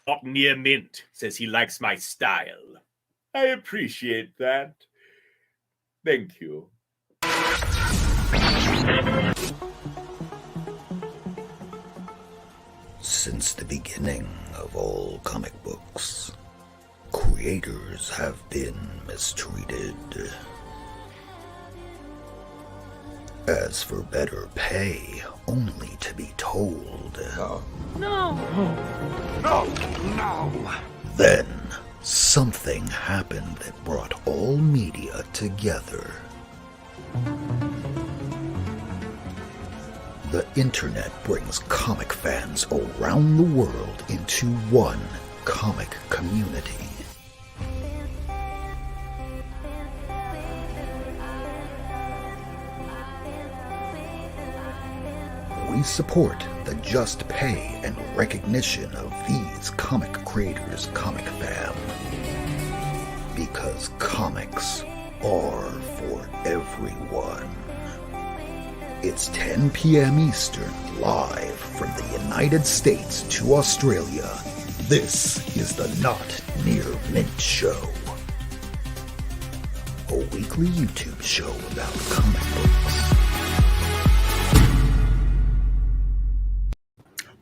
Not near Mint says he likes my style. I appreciate that. Thank you. Since the beginning of all comic books, creators have been mistreated. As for better pay, only to be told, No! Then, something happened that brought all media together. The internet brings comic fans around the world into one comic community. We support the just pay and recognition of these comic creators, comic fam. Because comics are for everyone. It's 10 p.m. Eastern, live from the United States to Australia. This is the Not Near Mint Show. A weekly YouTube show about comic books.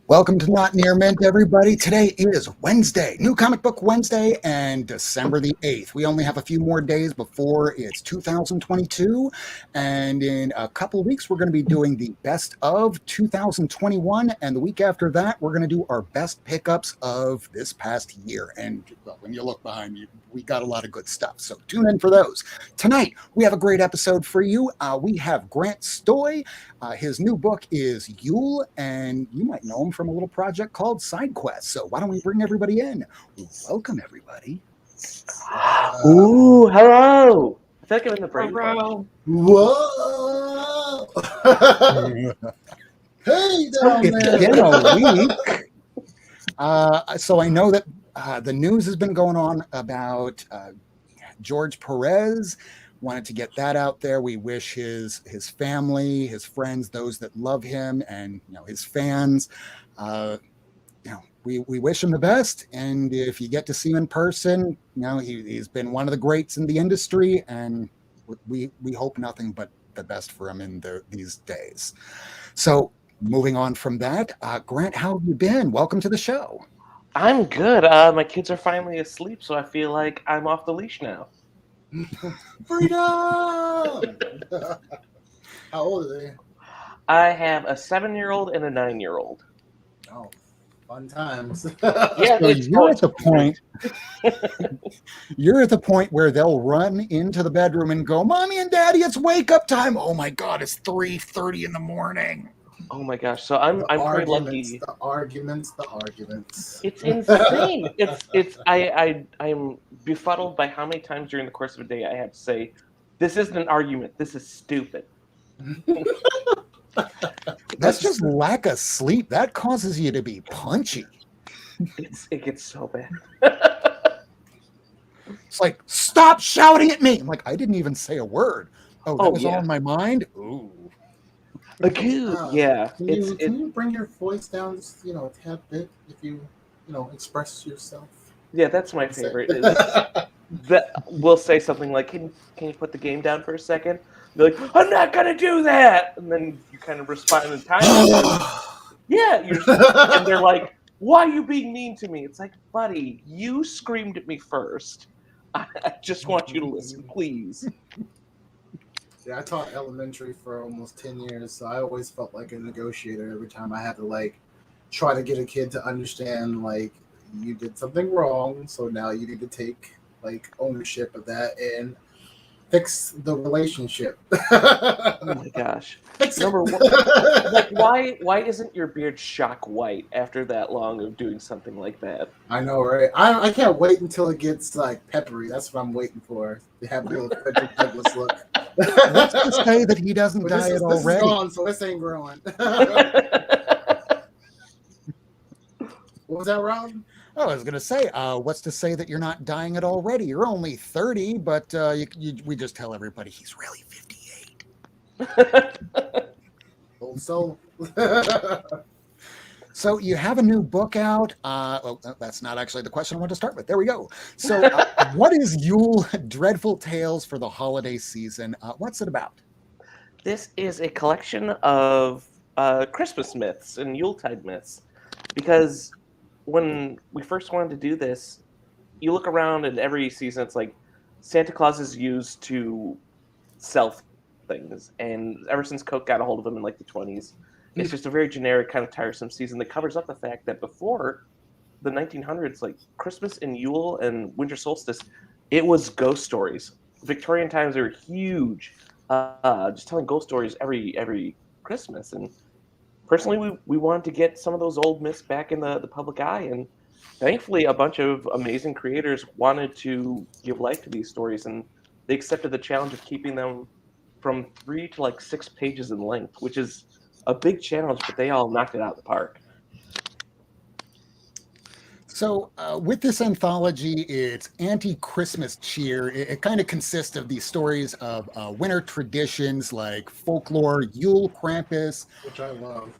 Welcome to Not Near Mint, everybody. Today is Wednesday, New Comic Book Wednesday, and December the 8th. We only have a few more days before it's 2022, and in a couple of weeks, we're going to be doing the best of 2021, and the week after that, we're going to do our best pickups of this past year. And well, when you look behind you, we got a lot of good stuff, so tune in for those. Tonight, we have a great episode for you. We have Grant Stoye. His new book is YULE, and you might know him from a little project called Side Quest. So why don't we bring everybody in? Welcome, everybody. Ooh, hello. I feel like I'm in the brain. Whoa! Hey, down It's there. been a week. So I know that the news has been going on about George Perez. Wanted to get that out there. We wish his family, his friends, those that love him, and his fans. We wish him the best. And if you get to see him in person, he's been one of the greats in the industry, and we hope nothing but the best for him in these days. So moving on from that, Grant, how have you been? Welcome to the show. I'm good. My kids are finally asleep, so I feel like I'm off the leash now. Freedom! How old are they? I have a 7-year-old and a 9-year-old. Oh, fun times. Yeah, So you're at the point. You're at the point where they'll run into the bedroom and go, "Mommy and Daddy, it's wake up time!" Oh my God, it's 3:30 in the morning. Oh my gosh! So I'm pretty lucky. The arguments. It's insane. I'm befuddled by how many times during the course of a day I have to say, "This isn't an argument. This is stupid." That's just lack of sleep. That causes you to be punchy. It gets so bad. It's like, stop shouting at me. I'm like, I didn't even say a word. Oh, that was yeah. all in my mind? Ooh. Yeah. Can you bring your voice down just, a tad bit if you express yourself? Yeah, that's my favorite. Is that we'll say something like, "Can you put the game down for a second?" They're like, "I'm not gonna do that," and then you kind of respond in time. Yeah, and they're like, "Why are you being mean to me?" It's like, buddy, you screamed at me first. I just want you to listen, please. Yeah, I taught elementary for almost 10 years, so I always felt like a negotiator every time I had to try to get a kid to understand you did something wrong, so now you need to take ownership of that and fix the relationship. Oh my gosh! Number one, why isn't your beard shock white after that long of doing something like that? I know, right? I can't wait until it gets peppery. That's what I'm waiting for. To have the little Frederick Douglass look. What's to say that he doesn't dye it already? This is gone, so this ain't growing. What was that, Ron? Oh, I was going to say, what's to say that you're not dyeing it already? You're only 30, but we just tell everybody he's really 58. Old soul. So you have a new book out. Well, that's not actually the question I want to start with. There we go. So what is Yule Dreadful Tales for the holiday season? What's it about? This is a collection of Christmas myths and Yuletide myths. Because when we first wanted to do this, you look around and every season it's like Santa Claus is used to sell things. And ever since Coke got a hold of him in like the 20s, it's just a very generic, kind of tiresome season that covers up the fact that before the 1900s, like Christmas and Yule and winter solstice, it was ghost stories. Victorian times are huge, just telling ghost stories every Christmas. And personally, we wanted to get some of those old myths back in the public eye, and thankfully, a bunch of amazing creators wanted to give life to these stories, and they accepted the challenge of keeping them from 3 to like 6 pages in length, which is a big challenge, but they all knocked it out of the park. So with this anthology, it's anti-Christmas cheer. It kind of consists of these stories of winter traditions like folklore, Yule, Krampus, which I love.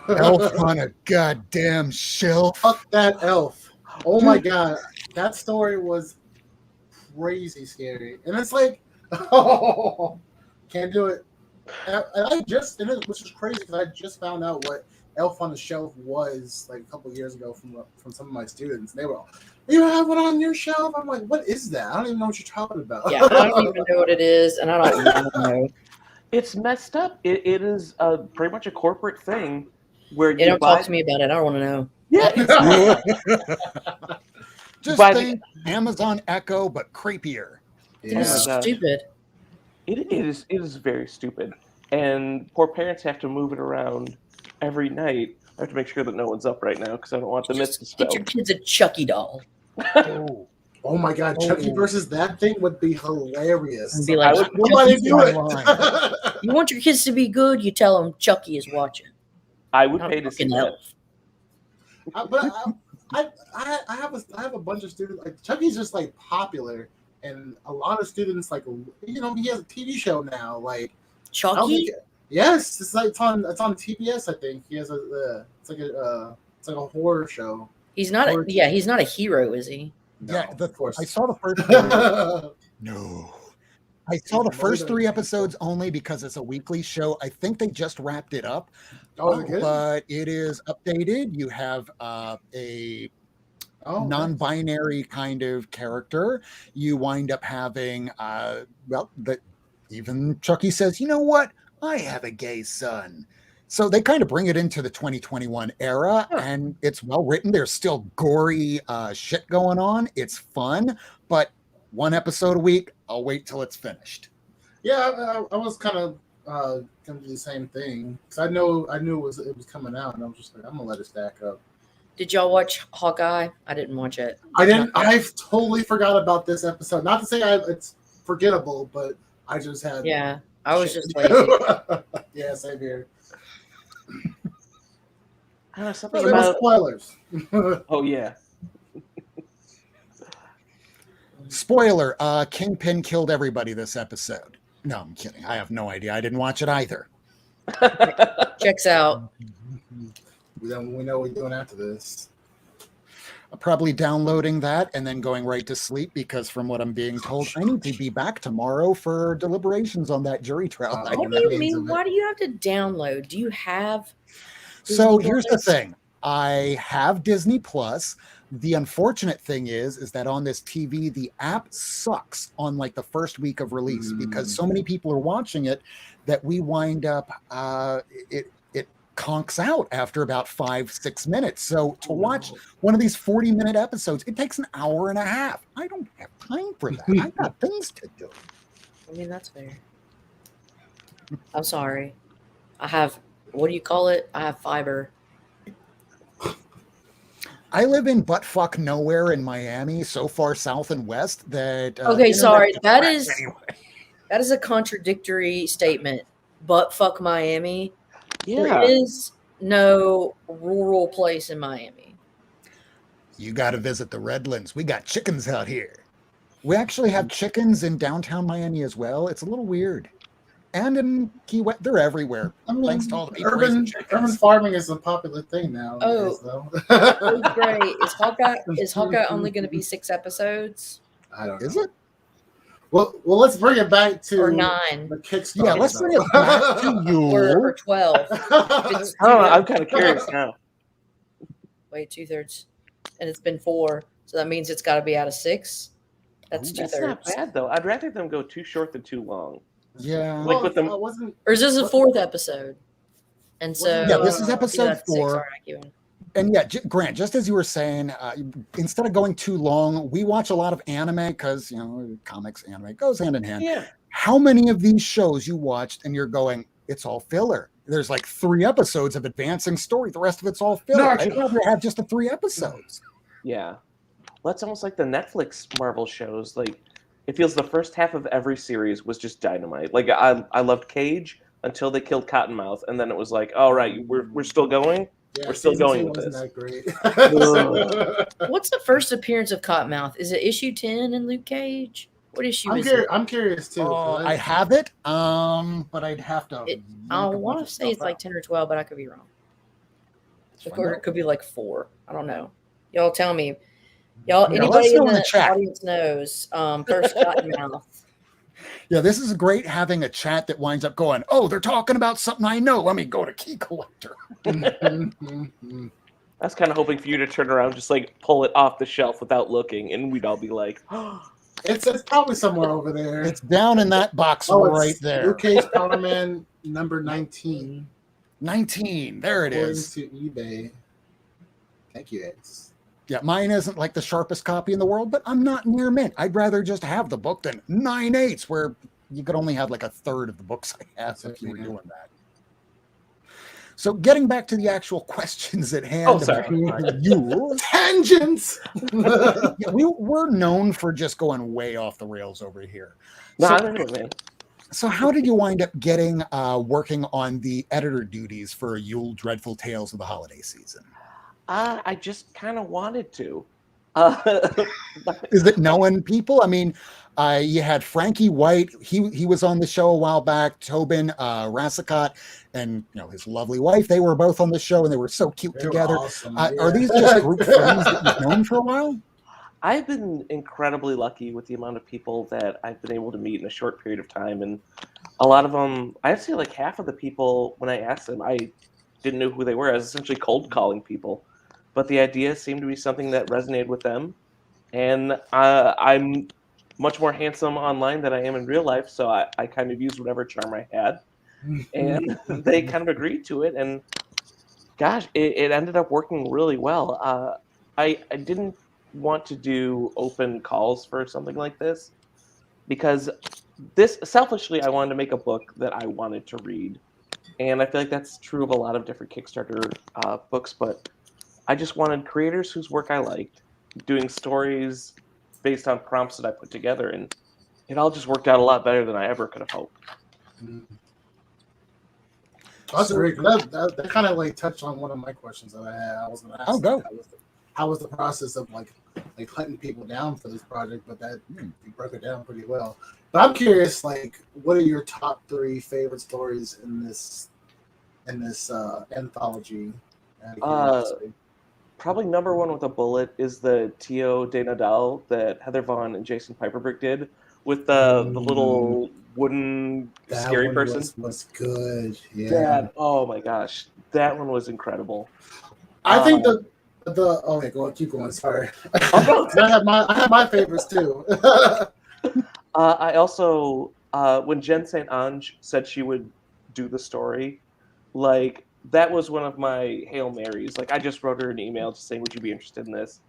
elf on a goddamn shelf. Fuck that elf. Oh my god. That story was crazy scary. And it's like, oh, can't do it. Which is crazy because I just found out what Elf on the Shelf was like a couple of years ago from some of my students. And they were all, you have it on your shelf? I'm like, what is that? I don't even know what you're talking about. Yeah, I don't even know what it is, and I don't even know. It's messed up. It is pretty much a corporate thing where you don't talk to me about it. I don't want to know. Yeah, Just think Amazon Echo, but creepier. Yeah. It's stupid. It is very stupid, and poor parents have to move it around every night. I have to make sure that no one's up right now because I don't want the myths to spell. Get your kids a Chucky doll. Oh my god, Chucky versus that thing would be hilarious. And be like, nobody do it. You want your kids to be good? You tell them Chucky is watching. I would pay to see that. I have a bunch of students. Like Chucky's just like popular, and a lot of students like he has a TV show now. Like Chucky. Yes, it's on TBS. I think he has it's like a horror show. He's not he's not a hero, is he? No, Yeah, of course. I saw the first No. I saw the first 3 episodes only because it's a weekly show. I think they just wrapped it up. But it is updated. You have a non-binary kind of character. You wind up having even Chucky says, you know what? I have a gay son. So they kind of bring it into the 2021 era, and it's well written. There's still gory shit going on. It's fun, but 1 episode a week. I'll wait till it's finished. Yeah, I was kind of going to do the same thing because I knew it was coming out, and I was just like, I'm gonna let it stack up. Did y'all watch Hawkeye? I didn't watch it. I didn't. I totally forgot about this episode. Not to say it's forgettable, but I just had. Yeah, I was just lazy. Yeah, same here. Something about spoilers. Oh yeah. Spoiler, Kingpin killed everybody this episode. No, I'm kidding. I have no idea. I didn't watch it either. Checks out. Then we know what we're doing after this. Probably downloading that and then going right to sleep because from what I'm being told, I need to be back tomorrow for deliberations on that jury trial. What do you mean? Why do you have to download? Do you have So here's the thing. I have Disney Plus. The unfortunate thing is that on this TV, the app sucks on like the first week of release because so many people are watching it that we wind up it conks out after about 5-6 minutes. So to watch one of these 40-minute episodes, it takes an hour and a half. I don't have time for that. I got things to do. I mean, that's fair. I'm sorry. I have, what do you call it? I have fiber. I live in buttfuck nowhere in Miami, so far south and west that. Okay, sorry. That is a contradictory statement. Buttfuck Miami. Yeah. There is no rural place in Miami. You got to visit the Redlands. We got chickens out here. We actually have chickens in downtown Miami as well. It's a little weird. and in Key West. They're everywhere. I mean, Thanks to all the people raising urban chickens. farming is a popular thing now. Oh. Though. Oh, great. Is Hawkeye only going to be 6 episodes? I don't know. Is it? Well, let's bring it back to Or 9? the Kickstarter. Yeah, let's bring it back to you. Or 12? I don't know. I'm kind of curious now. Wait, 2/3. And it's been 4. So that means it's got to be out of 6? That's 2/3. That's not bad, though. I'd rather them go too short than too long. Yeah. Like with them. Or is this a 4th episode? And so Yeah, this is episode that's 6. 4. All right, keep going. And yeah, Grant, just as you were saying, instead of going too long, we watch a lot of anime because, comics, anime goes hand in hand. Yeah. How many of these shows you watched and you're going, it's all filler? There's like 3 episodes of advancing story. The rest of it's all filler. I'd rather have just the 3 episodes. Yeah. Well, that's almost like the Netflix Marvel shows. Like, it feels the first half of every series was just dynamite. Like, I loved Cage until they killed Cottonmouth, and then it was like, all right, we're still going? Yeah, We're still going with wasn't this. that great. What's the first appearance of Cottonmouth? Is it issue 10 in Luke Cage? What issue is it? I'm curious too. I have it, but I'd have to. I want to say it's like 10 or 12, but I could be wrong. Or it could be like 4. I don't know. Y'all tell me. Y'all, Yeah, anybody in in the the chat. audience knows. First Cottonmouth. Yeah, this is great having a chat that winds up going, oh, they're talking about something I know. Let me go to Key Collector. I was kind of hoping for you to turn around, just like pull it off the shelf without looking, and we'd all be like, oh. It's probably somewhere over there. It's down in that box right there. Luke Cage Power Man number 19. 19. There it is. To eBay. Thank you, Eds. Yeah, mine isn't like the sharpest copy in the world, but I'm not near mint. I'd rather just have the book than 9/8, where you could only have like a third of the books I have if you were doing that. So getting back to the actual questions at hand. Oh, sorry. Yule. Tangents! Yeah, we're known for just going way off the rails over here. No, So- I don't know, man. So how did you wind up getting working on the editor duties for Yule Dreadful Tales of the Holiday Season? I just kind of wanted to. Is it knowing people? I mean, you had Frankie White. He was on the show a while back. Tobin Rassicott and his lovely wife. They were both on the show and they were so cute They were together. awesome, Are these just group friends that you've known for a while? I've been incredibly lucky with the amount of people that I've been able to meet in a short period of time, and a lot of them, I'd say like half of the people, when I asked them, I didn't know who they were. I was essentially cold calling people, but the idea seemed to be something that resonated with them, and I'm much more handsome online than I am in real life, so I kind of used whatever charm I had, and they kind of agreed to it, and gosh, it ended up working really well. I didn't want to do open calls for something like this because selfishly I wanted to make a book that I wanted to read, and I feel like that's true of a lot of different Kickstarter books, but I just wanted creators whose work I liked doing stories based on prompts that I put together, and it all just worked out a lot better than I ever could have hoped. That's great. That kind of like touched on one of my questions that I had. I was going to ask. Oh, go. How was the process of like hunting people down for this project? But that you broke it down pretty well. But I'm curious, like, what are your top 3 favorite stories in this anthology? Probably number 1 with a bullet is the Tio de Nadal that Heather Vaughn and Jason Piperbrick did with the little wooden scary person. Was good. Yeah. That, oh my gosh, that one was incredible. I think okay, go on, keep going. Sorry, I have my favorites too. I also when Jen St. Ange said she would do the story, like that was one of my Hail Marys. Like I just wrote her an email just saying, "Would you be interested in this?"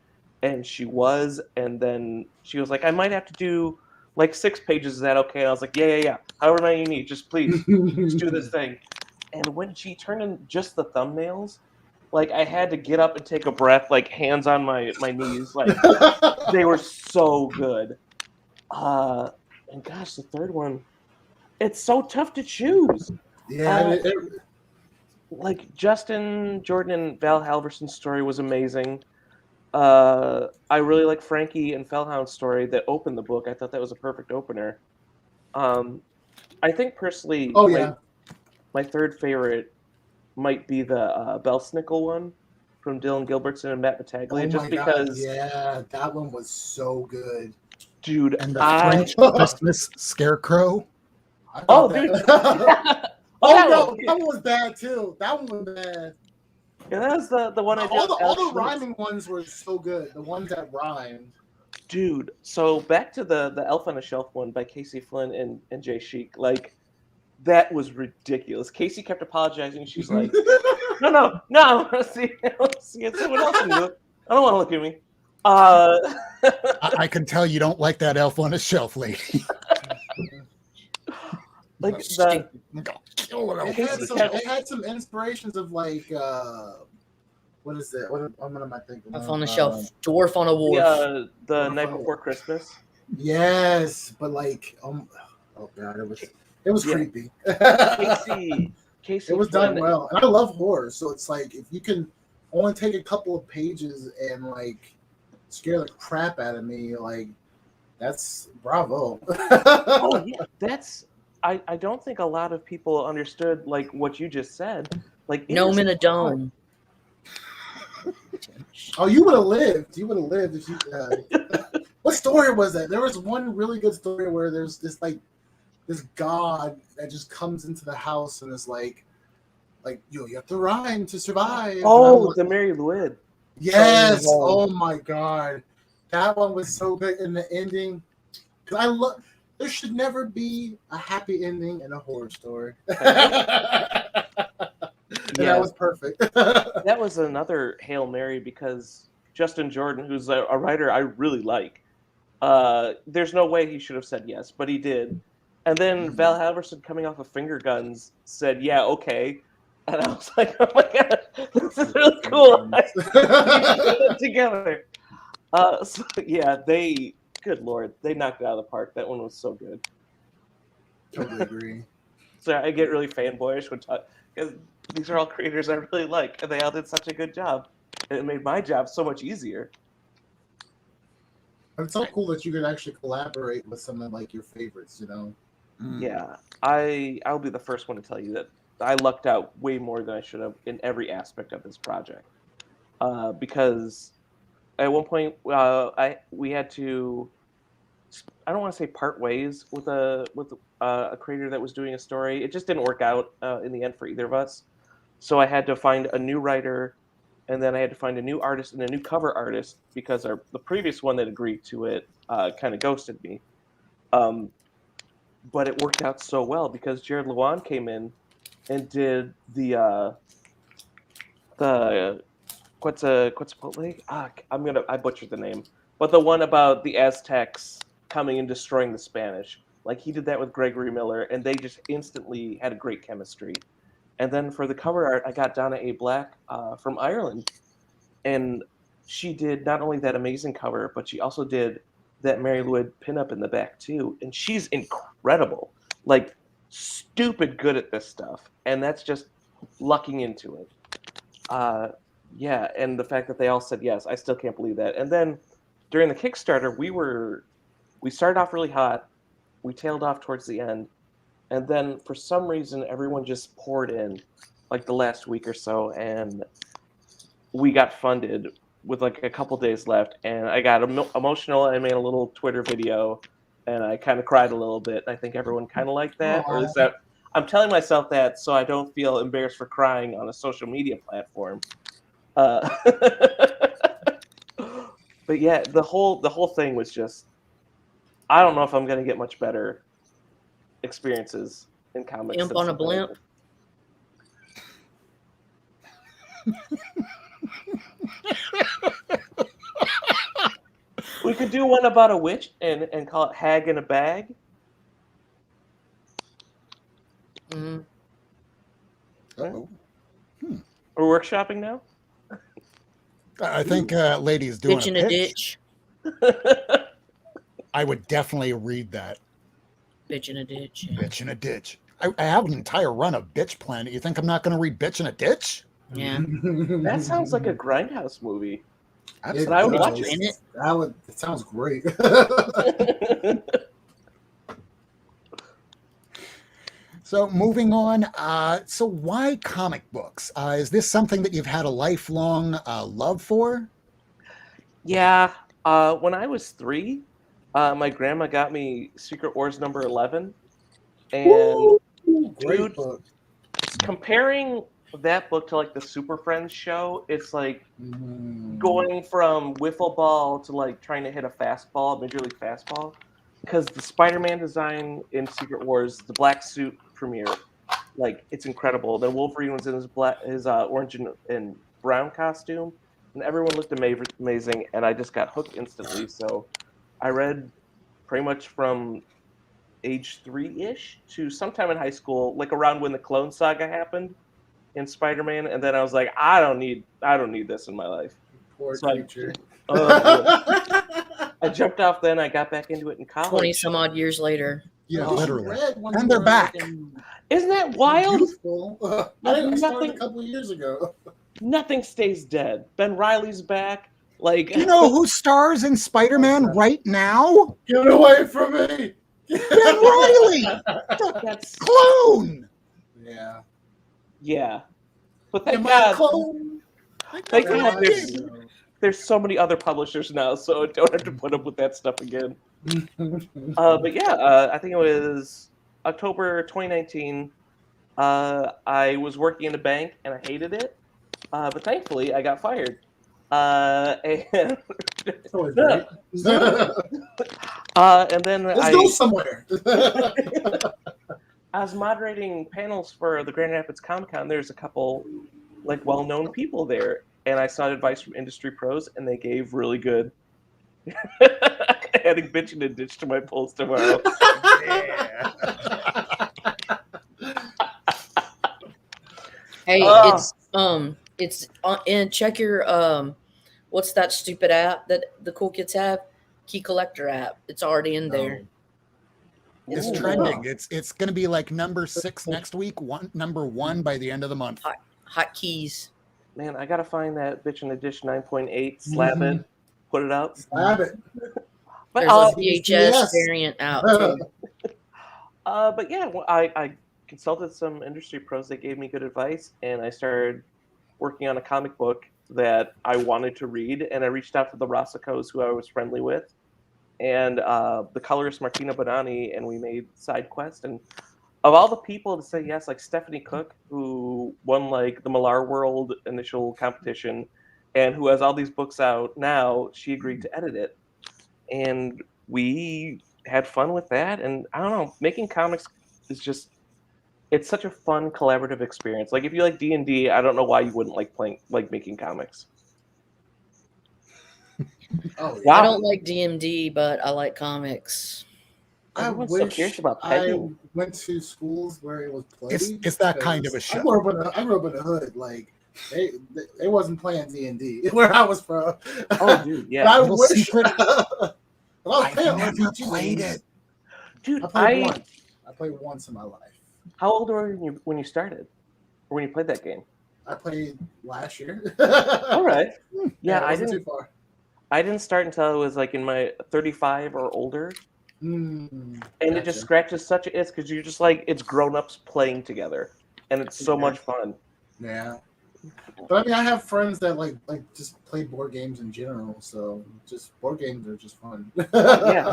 And she was, and then she was like, "I might have to do like 6 pages. Is that okay?" And I was like, "Yeah. However many you need, just please, just do this thing." And when she turned in just the thumbnails, like I had to get up and take a breath, like hands on my knees, like they were so good. And gosh, the third one, it's so tough to choose. Yeah, like Justin Jordan and Val Halverson's story was amazing. I really like Frankie and Fellhound's story that opened the book. I thought that was a perfect opener. I think personally, Oh yeah, my third favorite might be the Belsnickel one from Dylan Gilbertson and Matt Battaglia, oh just my god, because, yeah, that one was so good. dude, And the French Christmas Scarecrow. I thought Oh, that. dude. Oh that no, one. that one was bad too. That one was bad. Yeah, that was the one I did. All the rhyming ones were so good. The ones that rhymed. Dude, so back to the Elf on a Shelf one by Casey Flynn and Jay Sheik. Like, that was ridiculous. Casey kept apologizing. She's like, no. See, someone else can do it. I don't want to look at me. I can tell you don't like that Elf on a Shelf lady. Like Stupid. It had some inspirations of like what is it? What am I thinking? Elf on a Shelf, Dwarf on a Wharf. The Night Before Christmas. Yes, but like oh god, it was creepy. Casey, it was done well, and I love horror, so it's like if you can only take a couple of pages and like scare the crap out of me, like that's bravo. Oh yeah, that's. I don't think a lot of people understood like what you just said. Like Gnome in a dome. Oh, you would have lived. You would have lived if you. What story was that? There was one really good story where there's this god that just comes into the house and is like you have to rhyme to survive. Oh, the Mary Louise. Yes. Oh my god, that one was so good in the ending. Because I love. There should never be a happy ending in a horror story. That was perfect. That was another Hail Mary because Justin Jordan, who's a writer I really like, there's no way he should have said yes, but he did. And then Val Halverson, coming off of Finger Guns, said, yeah, okay. And I was like, oh my god, this is really cool. I put it together. So yeah, good lord, they knocked it out of the park. That one was so good. Totally agree. So I get really fanboyish when because these are all creators I really like, and they all did such a good job. And it made my job so much easier. It's so cool that you could actually collaborate with someone like your favorites, you know? Yeah, I'll be the first one to tell you that I lucked out way more than I should have in every aspect of this project. Because at one point we had to, I don't want to say part ways with a creator that was doing a story. It just didn't work out in the end for either of us. So I had to find a new writer, and then I had to find a new artist and a new cover artist because the previous one that agreed to it kind of ghosted me. But it worked out so well because Jared Lewan came in and did the Quetzalcoatl? I butchered the name, but the one about the Aztecs coming and destroying the Spanish. Like he did that with Gregory Miller, and they just instantly had a great chemistry. And then for the cover art, I got Donna A. Black from Ireland, and she did not only that amazing cover, but she also did that Mary Louise pinup in the back too, and she's incredible, like stupid good at this stuff, and that's just lucking into it. Yeah, and the fact that they all said yes, I still can't believe that. And then during the Kickstarter, we started off really hot, we tailed off towards the end, and then for some reason everyone just poured in like the last week or so, and we got funded with like a couple days left, and I got emotional. I made a little Twitter video, and I kind of cried a little bit. I think everyone kind of liked that, or is that I'm telling myself that so I don't feel embarrassed for crying on a social media platform. But yeah, the whole thing was just, I don't know if I'm gonna get much better experiences in comics. Imp on a blimp. We could do one about a witch and call it Hag in a Bag. Mm-hmm. Uh-oh. We're workshopping now? I think lady's doing Bitch in a ditch. I would definitely read that. Bitch in a ditch. Bitch in a ditch. I have an entire run of Bitch Planet. You think I'm not going to read Bitch in a Ditch? Yeah. That sounds like a Grindhouse movie. It, I would watch it. It sounds great. So moving on, so why comic books? Is this something that you've had a lifelong love for? Yeah. When I was 3, my grandma got me Secret Wars number 11, and Ooh, great dude, book. comparing that book to like the Super Friends show, it's like Mm. going from wiffle ball to like trying to hit a fastball, major league fastball, because the Spider-Man design in Secret Wars, the black suit premiere, like it's incredible. Then Wolverine was in his orange and brown costume, and everyone looked amazing, and I just got hooked instantly. So I read pretty much from age 3-ish to sometime in high school, like around when the Clone Saga happened in Spider-Man, and then I was like, I don't need this in my life. Poor So creature. I jumped off then. I got back into it in 20 college. some odd years later. Yeah, You literally. read when And you they're were, back. like, in Isn't that wild? youthful. I started nothing- a couple of years ago. Nothing stays dead. Ben Riley's back. Like, Do you know who stars in Spider-Man right now? Get away from me! Ben Riley, that's clone. Yeah. yeah. But thank Am I God, clone? thank Am God I there's so many other publishers now, so I don't have to put up with that stuff again. But yeah, I think it was October 2019. I was working in a bank and I hated it, but thankfully I got fired. And It's always great. and then Let's go somewhere. I was moderating panels for the Grand Rapids Comic Con. There's a couple like well-known people there, and I sought advice from industry pros, and they gave really good. Adding bitch and a ditch to my polls tomorrow. Yeah. Hey, Oh. it's and check your what's that stupid app that the cool kids have? Key Collector app. It's already in there. It's Ooh. trending. It's going to be like number 6 next week. Number 1 by the end of the month. Hot keys. Man, I gotta find that bitch in a dish 9.8, slab it, put it out. Slab it. But There's a VHS yes. variant out too. but yeah, well, I consulted some industry pros that gave me good advice, and I started working on a comic book that I wanted to read, and I reached out to the Rossicos, who I was friendly with, and the colorist Martina Bonanni, and we made Side Quest. And of all the people to say yes, like Stephanie Cook, who won like the Millar World initial competition, and who has all these books out now, she agreed to edit it, and we had fun with that. And I don't know, making comics is just, it's such a fun collaborative experience. Like if you like D&D, I don't know why you wouldn't like making comics. Oh, Wow. I don't like DMD, but I like comics. I Everyone's so curious wish about I pegging. went to schools where it was played. It's that kind of a because show. I grew up in the hood. Like they wasn't playing D&D where I was from. Oh, dude, yeah. But I Little wish. secret. I was I playing never RPG played games. it. Dude, I played once. I played once in my life. how old were you when you started? Or when you played that game? I played last year. All right. Yeah, it I wasn't didn't too far. I didn't start until I was like in my 35 or older. And it just Gotcha. scratches such a itch because you're just like, it's grown-ups playing together. And it's so much fun. Yeah. But I mean, I have friends that like just play board games in general, so just board games are just fun. Yeah.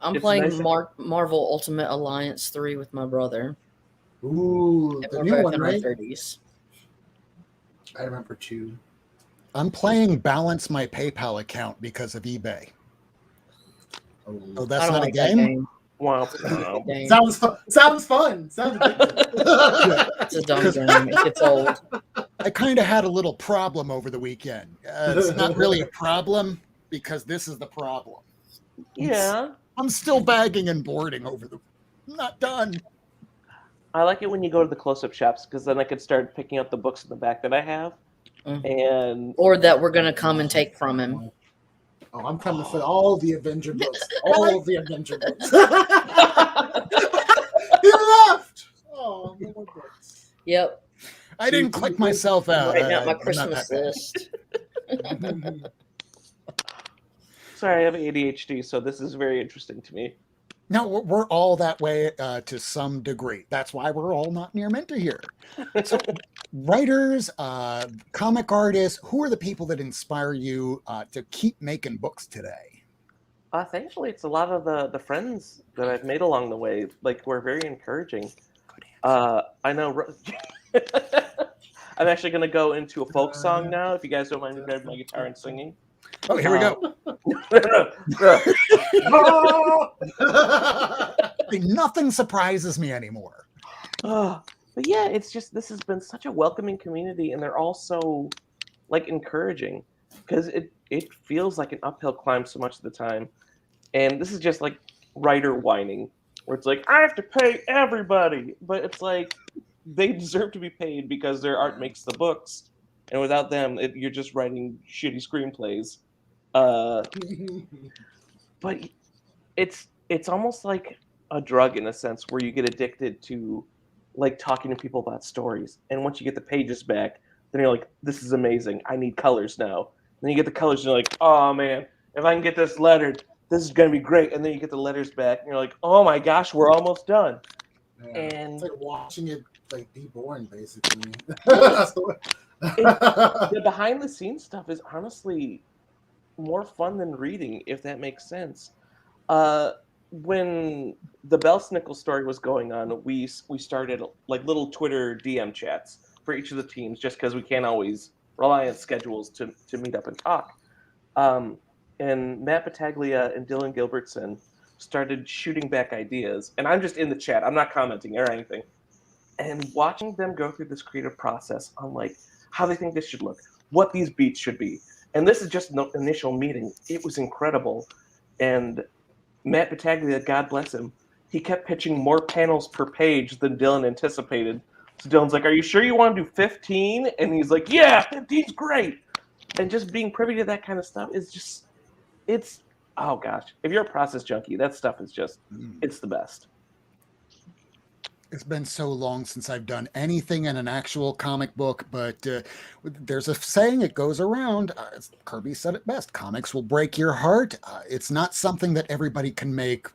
I'm It's playing nice that- Marvel Ultimate Alliance 3 with my brother. Ooh, And the we're new both one, in our right? 30s. I remember 2. I'm playing Balance My PayPal account because of eBay. Oh. Oh, that's I don't not like a that game? game. Well, I don't know. Game. Sounds fun. Sounds fun. Sounds addictive. It's a dumb game. It gets old. I kind of had a little problem over the weekend. It's not really a problem because this is the problem. Yeah. I'm still bagging and boarding over the. I'm not done. I like it when you go to the close-up shops because then I could start picking up the books in the back that I have. And Or that we're going to come and take from him. Oh, I'm coming for all the Avenger books. All the Avenger books. He left. Oh, no more books. Yep. I didn't click myself out. Writing out my I'm not Christmas that bad. list. sorry, I have ADHD, so this is very interesting to me. No, we're all that way to some degree. That's why we're all not near mentor here. So, writers, comic artists, who are the people that inspire you to keep making books today? Thankfully, it's a lot of the friends that I've made along the way. Like, were very encouraging. I know. I'm actually going to go into a folk song now. If you guys don't mind me grabbing my guitar and singing. Oh, here we go. Nothing surprises me anymore. But yeah, it's just, this has been such a welcoming community, and they're all so like encouraging, because it feels like an uphill climb so much of the time. And this is just like writer whining, where it's like, I have to pay everybody, but it's like they deserve to be paid because their art makes the books, and without them, you're just writing shitty screenplays. But it's almost like a drug in a sense, where you get addicted to like talking to people about stories, and once you get the pages back, then you're like, this is amazing, I need colors now. And then you get the colors and you're like, oh man, if I can get this lettered, this is gonna be great. And then you get the letters back and you're like, oh my gosh, we're almost done. Yeah, And it's like watching it like be born, basically. The behind the scenes stuff is honestly more fun than reading, if that makes sense. When the Belsnickel story was going on, we started like little Twitter DM chats for each of the teams, just because we can't always rely on schedules to meet up and talk. And Matt Battaglia and Dylan Gilbertson started shooting back ideas, and I'm just in the chat. I'm not commenting or anything. And watching them go through this creative process on like how they think this should look, what these beats should be, and this is just an initial meeting. It was incredible. And Matt Battaglia, God bless him, he kept pitching more panels per page than Dylan anticipated. So Dylan's like, are you sure you want to do 15? And he's like, yeah, 15's great. And just being privy to that kind of stuff is just, it's, oh gosh. If you're a process junkie, that stuff is just, it's the best. It's been so long since I've done anything in an actual comic book, but there's a saying, it goes around. Kirby said it best. Comics will break your heart. It's not something that everybody can make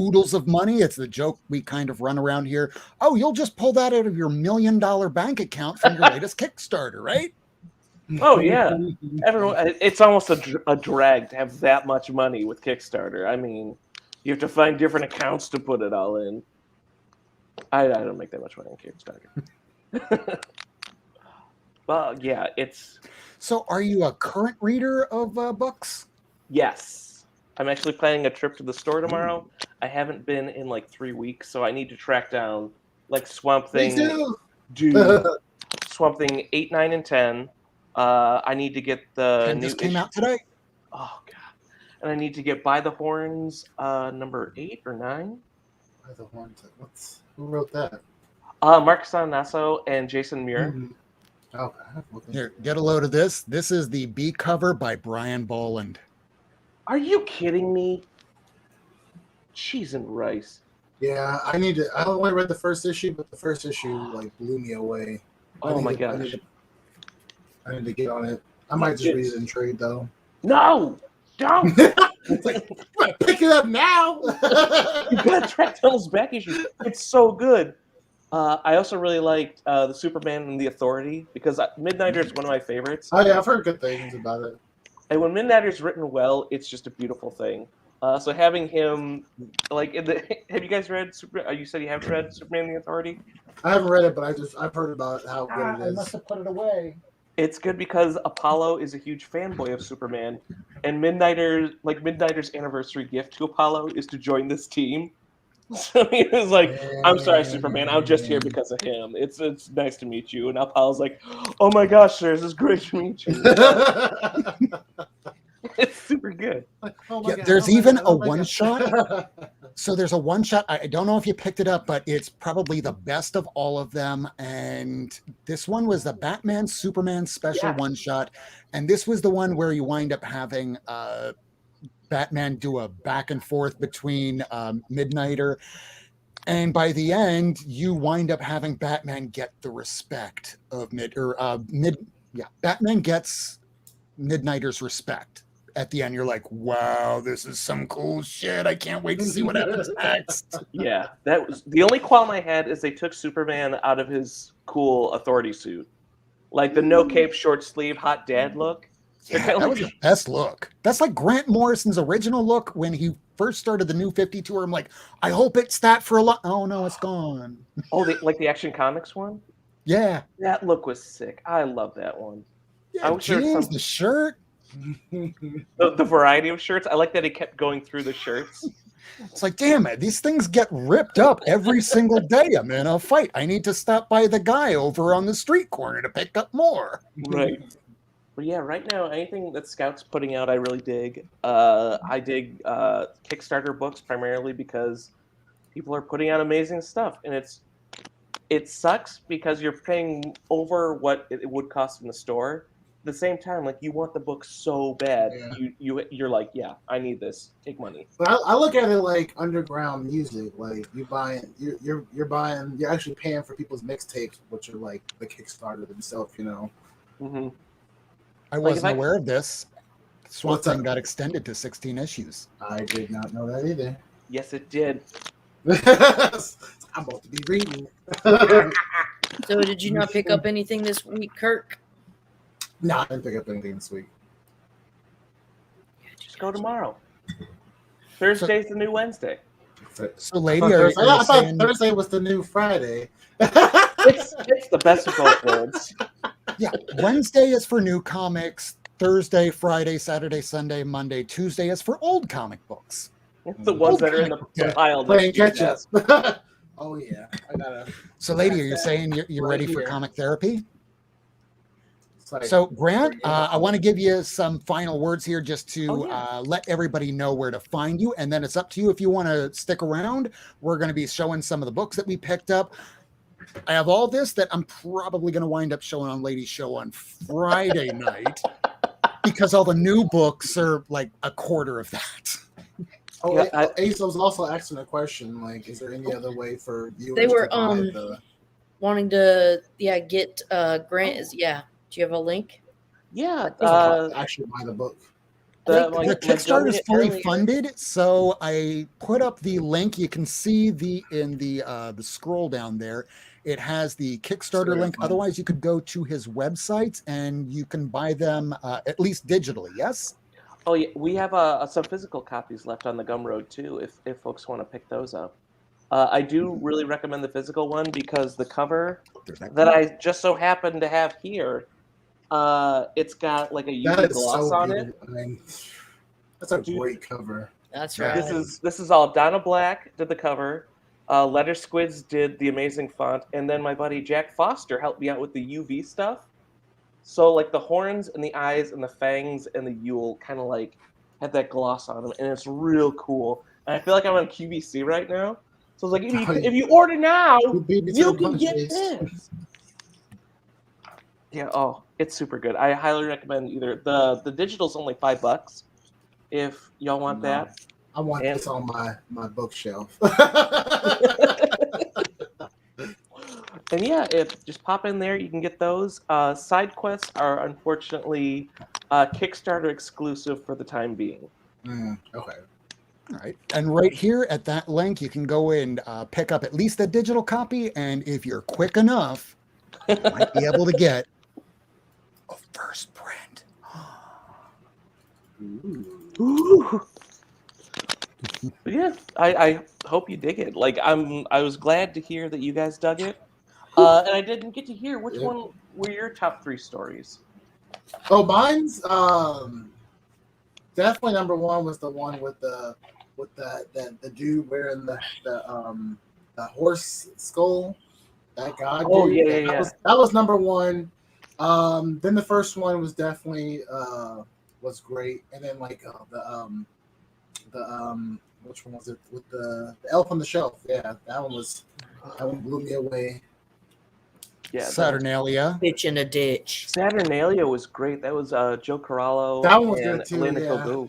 oodles of money. It's the joke we kind of run around here. Oh, you'll just pull that out of your $1 million bank account from your latest Kickstarter, right? Oh, yeah. Everyone, it's almost a drag to have that much money with Kickstarter. I mean, you have to find different accounts to put it all in. I don't make that much money on Kickstarter. Well, yeah, it's... So are you a current reader of books? Yes. I'm actually planning a trip to the store tomorrow. I haven't been in like 3 weeks, so I need to track down like Swamp Thing. Dude, Swamp Thing 8, 9, and 10. I need to get the And new this came issue. out today. Oh, God. And I need to get By the Horns number 8 or 9. By the Horns. Who wrote that? Mark Nasso and Jason Muir. Mm-hmm. Okay. Here, get a load of this. This is the B cover by Brian Boland. Are you kidding me? Cheese and rice. Yeah, I only read the first issue, but the first issue like blew me away. Oh my gosh. I need to get on it. I might just read it in trade though. No! Don't! It's like, pick it up now. You gotta track down those back issues. It's so good. I also really liked the Superman and the Authority, because Midnighter is one of my favorites. Oh yeah, I've heard good things about it. And when Midnighter's written well, it's just a beautiful thing. So having him, like, have you guys read you said you haven't read Superman and the Authority? I haven't read it, but I've heard about how good it is. I must have put it away. It's good because Apollo is a huge fanboy of Superman, and Midnighter's anniversary gift to Apollo is to join this team. So he was like, I'm sorry, Superman, I'm just here because of him. It's nice to meet you. And Apollo's like, oh my gosh, sir, this is great to meet you. It's super good. There's even a one-shot. So there's a one-shot. I don't know if you picked it up, but it's probably the best of all of them. And this one was the Batman Superman special one-shot. And this was the one where you wind up having Batman do a back and forth between Midnighter. And by the end, you wind up having Batman get the respect of Batman gets Midnighter's respect at the end, you're like, wow, this is some cool shit. I can't wait to see what happens next. Yeah, that was the only qualm I had is they took Superman out of his cool authority suit, like the no cape, short sleeve, hot dad look. Yeah, that was the best look. That's like Grant Morrison's original look when he first started the New 52. I'm like, I hope it's that for a lot. Oh no, it's gone. Oh, like the Action Comics one. Yeah, that look was sick. I love that one. yeah, I jeans, the shirt. The variety of shirts. I like that he kept going through the shirts. It's like, damn it, these things get ripped up every single day. I'm in a fight. I need to stop by the guy over on the street corner to pick up more. Right. But yeah, right now, anything that Scout's putting out, I really dig. I dig Kickstarter books primarily because people are putting out amazing stuff, and it sucks because you're paying over what it would cost in the store. At the same time, like you want the book so bad, you're like, yeah, I need this. Take money. But I look at it like underground music. Like you're actually paying for people's mixtapes, which are like the Kickstarter themselves. You know. Mm-hmm. I wasn't aware of this. Swamp What's up? Thing got extended to 16 issues. I did not know that either. Yes, it did. I'm about to be reading. So did you not pick up anything this week, Kirk? No, I didn't pick up anything this week. Just go tomorrow. Thursday's the new Wednesday. So, lady, I thought saying... Thursday was the new Friday. It's the best of both worlds. Yeah, Wednesday is for new comics. Thursday, Friday, Saturday, Sunday, Monday, Tuesday is for old comic books. The ones that are in the pile. Playing catch up. Oh yeah, I gotta. So, lady, are you saying you're ready for comic therapy? Like, So, Grant, I want to give you some final words here just to let everybody know where to find you. And then it's up to you if you want to stick around. We're going to be showing some of the books that we picked up. I have all this that I'm probably going to wind up showing on Lady's Show on Friday night because all the new books are like a quarter of that. Oh, yeah, Ace was also asking a question. Like, is there any other way for viewers? They were to buy wanting to get Grant is Do you have a link? Yeah, actually buy the book. The Kickstarter is fully funded, so I put up the link. You can see in the scroll down there. It has the Kickstarter link. Otherwise, you could go to his website and you can buy them at least digitally. Yes. Oh yeah, we have some physical copies left on the Gumroad too. If folks want to pick those up, I do really recommend the physical one because the cover that I just so happen to have here. It's got like a UV gloss on it. I mean, that's a great cover. That's right. This is all Donna Black did the cover. Letter Squids did the amazing font, and then my buddy Jack Foster helped me out with the UV stuff. So like the horns and the eyes and the fangs and the Yule kind of like have that gloss on them, and it's real cool. And I feel like I'm on QVC right now. So it's like if you order now, you can get this. Yeah, it's super good. I highly recommend either the digital's only $5 if y'all want that. I want this on my bookshelf. And yeah, just pop in there, you can get those. Side quests are unfortunately Kickstarter exclusive for the time being. Okay. All right. And right here at that link, you can go and pick up at least a digital copy. And if you're quick enough, you might be able to get a first print. Ooh. Yeah, I hope you dig it. Like I was glad to hear that you guys dug it. And I didn't get to hear which one were your top 3 stories. Oh, mine's definitely number 1 was the one with the dude wearing the horse skull. That guy. Oh dude. yeah. That was number 1. Then the first one was definitely was great, and then like the which one was it with the Elf on the Shelf? Yeah, that one blew me away. Yeah, Saturnalia. Bitch in a ditch. Saturnalia was great. That was Joe Corallo. That one was and good too. Elena Yeah. Kogu.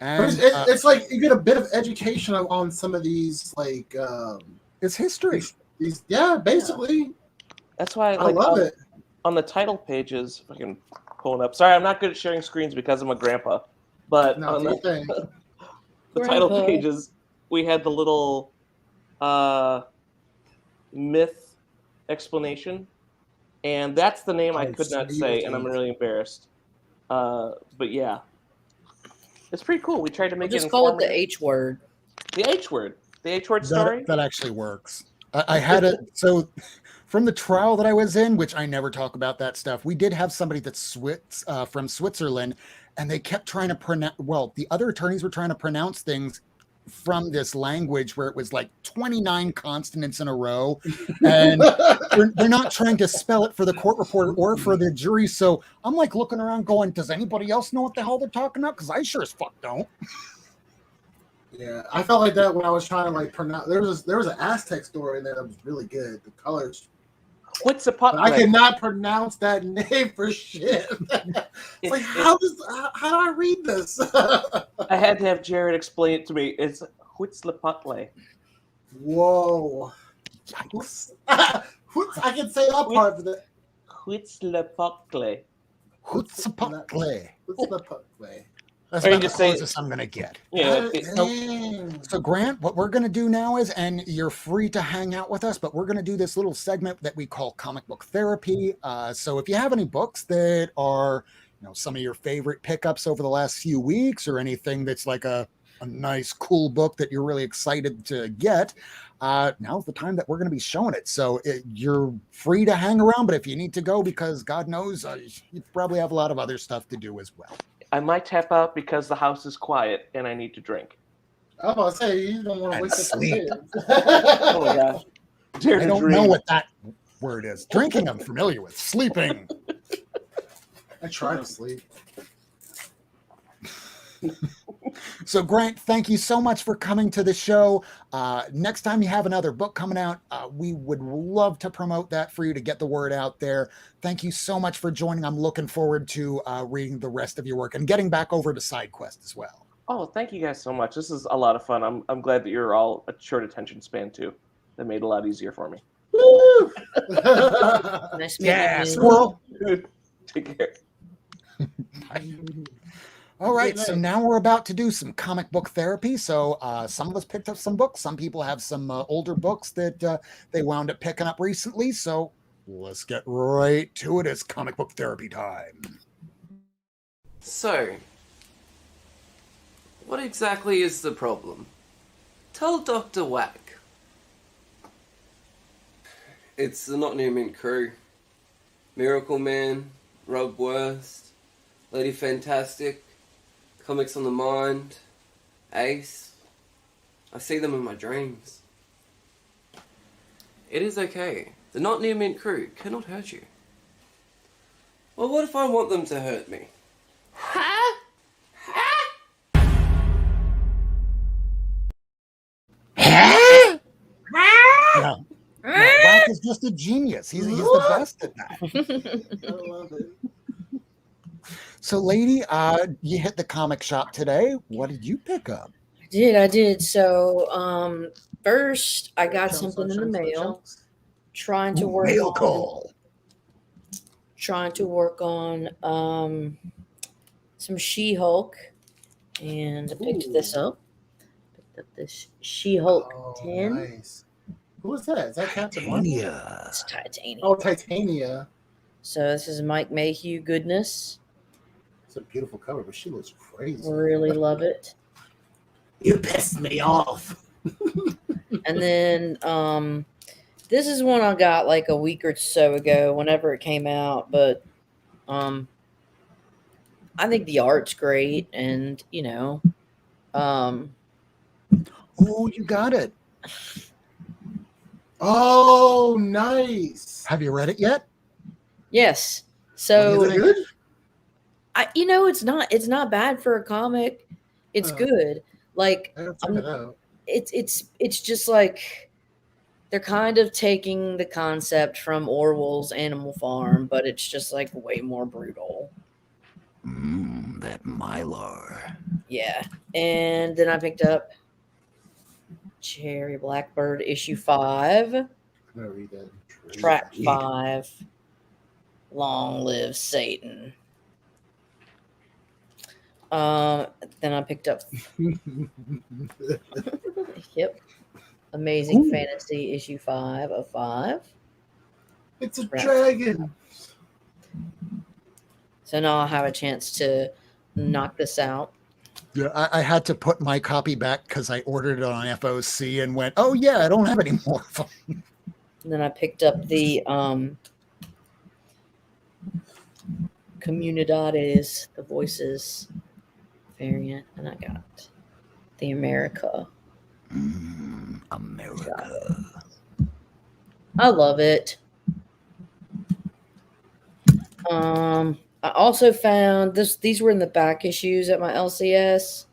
And It's like you get a bit of education on some of these like it's history. Basically. That's why I love it. On the title pages, if I can pulling up. Sorry, I'm not good at sharing screens because I'm a grandpa. But No, on do your thing. the title Grandpa. pages, we had the little myth explanation, and that's the name I could not say, and I'm really embarrassed. But yeah, it's pretty cool. We tried to make it Just call it the informative. H word. The H word. The H word story. That actually works. I had it. So from the trial that I was in, which I never talk about that stuff, we did have somebody that's from Switzerland, and they kept trying to pronounce. Well, the other attorneys were trying to pronounce things from this language where it was like 29 consonants in a row, and they're not trying to spell it for the court reporter or for the jury. So I'm like looking around, going, "Does anybody else know what the hell they're talking about? Because I sure as fuck don't." Yeah, I felt like that when I was trying to like pronounce. There was an Aztec story in there that was really good. The colors. Quetzalcoatl. I cannot pronounce that name for shit. It's like how do I read this? I had to have Jared explain it to me. It's Huitzlapotle. Whoa. I can say that part of it. Huitzlapotle. Huitzlapotle. That's Or you about the just say- closest I'm going to get. Yeah. So Grant, what we're going to do now is, and you're free to hang out with us, but we're going to do this little segment that we call comic book therapy. So if you have any books that are, some of your favorite pickups over the last few weeks, or anything that's like a nice, cool book that you're really excited to get, now's the time that we're going to be showing it. So you're free to hang around, but if you need to go, because God knows you probably have a lot of other stuff to do as well. I might tap out because the house is quiet and I need to drink. I was about to say you don't want to And wake up sleep. Oh my gosh. Dare I to don't dream. know what that word is. Drinking, I'm familiar with. Sleeping. I try to sleep. So, Grant, thank you so much for coming to the show. Next time you have another book coming out, we would love to promote that for you to get the word out there. Thank you so much for joining. I'm looking forward to reading the rest of your work and getting back over to SideQuest as well. Oh, thank you guys so much. This is a lot of fun. I'm glad that you're all a short attention span too. That made it a lot easier for me. Woo! Nice meeting Yeah, you. squirrel. Take care. All right, so now we're about to do some comic book therapy. So some of us picked up some books. Some people have some older books that they wound up picking up recently. So let's get right to it. It's comic book therapy time. So, what exactly is the problem? Tell Dr. Whack. It's the Not New Mint crew. Miracle Man, Rob Worst, Lady Fantastic, Comics on the Mind, Ace. I see them in my dreams. It is okay. The Not Near Mint crew cannot hurt you. Well, what if I want them to hurt me? No, Whack is just a genius. He's the best at that. I love it. So, lady, you hit the comic shop today. What did you pick up? I did. So, first I got something in the mail. Trying to work Mail on, call. Some She-Hulk, and I picked this up. Picked up this She-Hulk 10. Nice. Who is that? Is that Captain Marvel? Titania. It's Titanium. Oh, Titania. So this is Mike Mayhew goodness. It's a beautiful cover, but she looks crazy. Really love it. You pissed me off. And then this is one I got like a week or so ago, whenever it came out. But I think the art's great, and Oh, you got it. Oh, nice. Have you read it yet? yes. So Is it good? it's not bad for a comic. It's good. Like I gotta check it out. it's just like they're kind of taking the concept from Orwell's Animal Farm, but it's just like way more brutal. That Mylar. Yeah. And then I picked up Cherry Blackbird issue 5, I'm gonna read that. track 5. Long live Satan. Then I picked up yep, Amazing Ooh. Fantasy issue 5 of 5. It's a Right. dragon. So now I'll have a chance to knock this out. Yeah, I had to put my copy back because I ordered it on FOC and went, oh yeah, I don't have any more of them. And then I picked up the Comunidades, the Voices variant, and I got the America. America. I love it. I also found these were in the back issues at my LCS.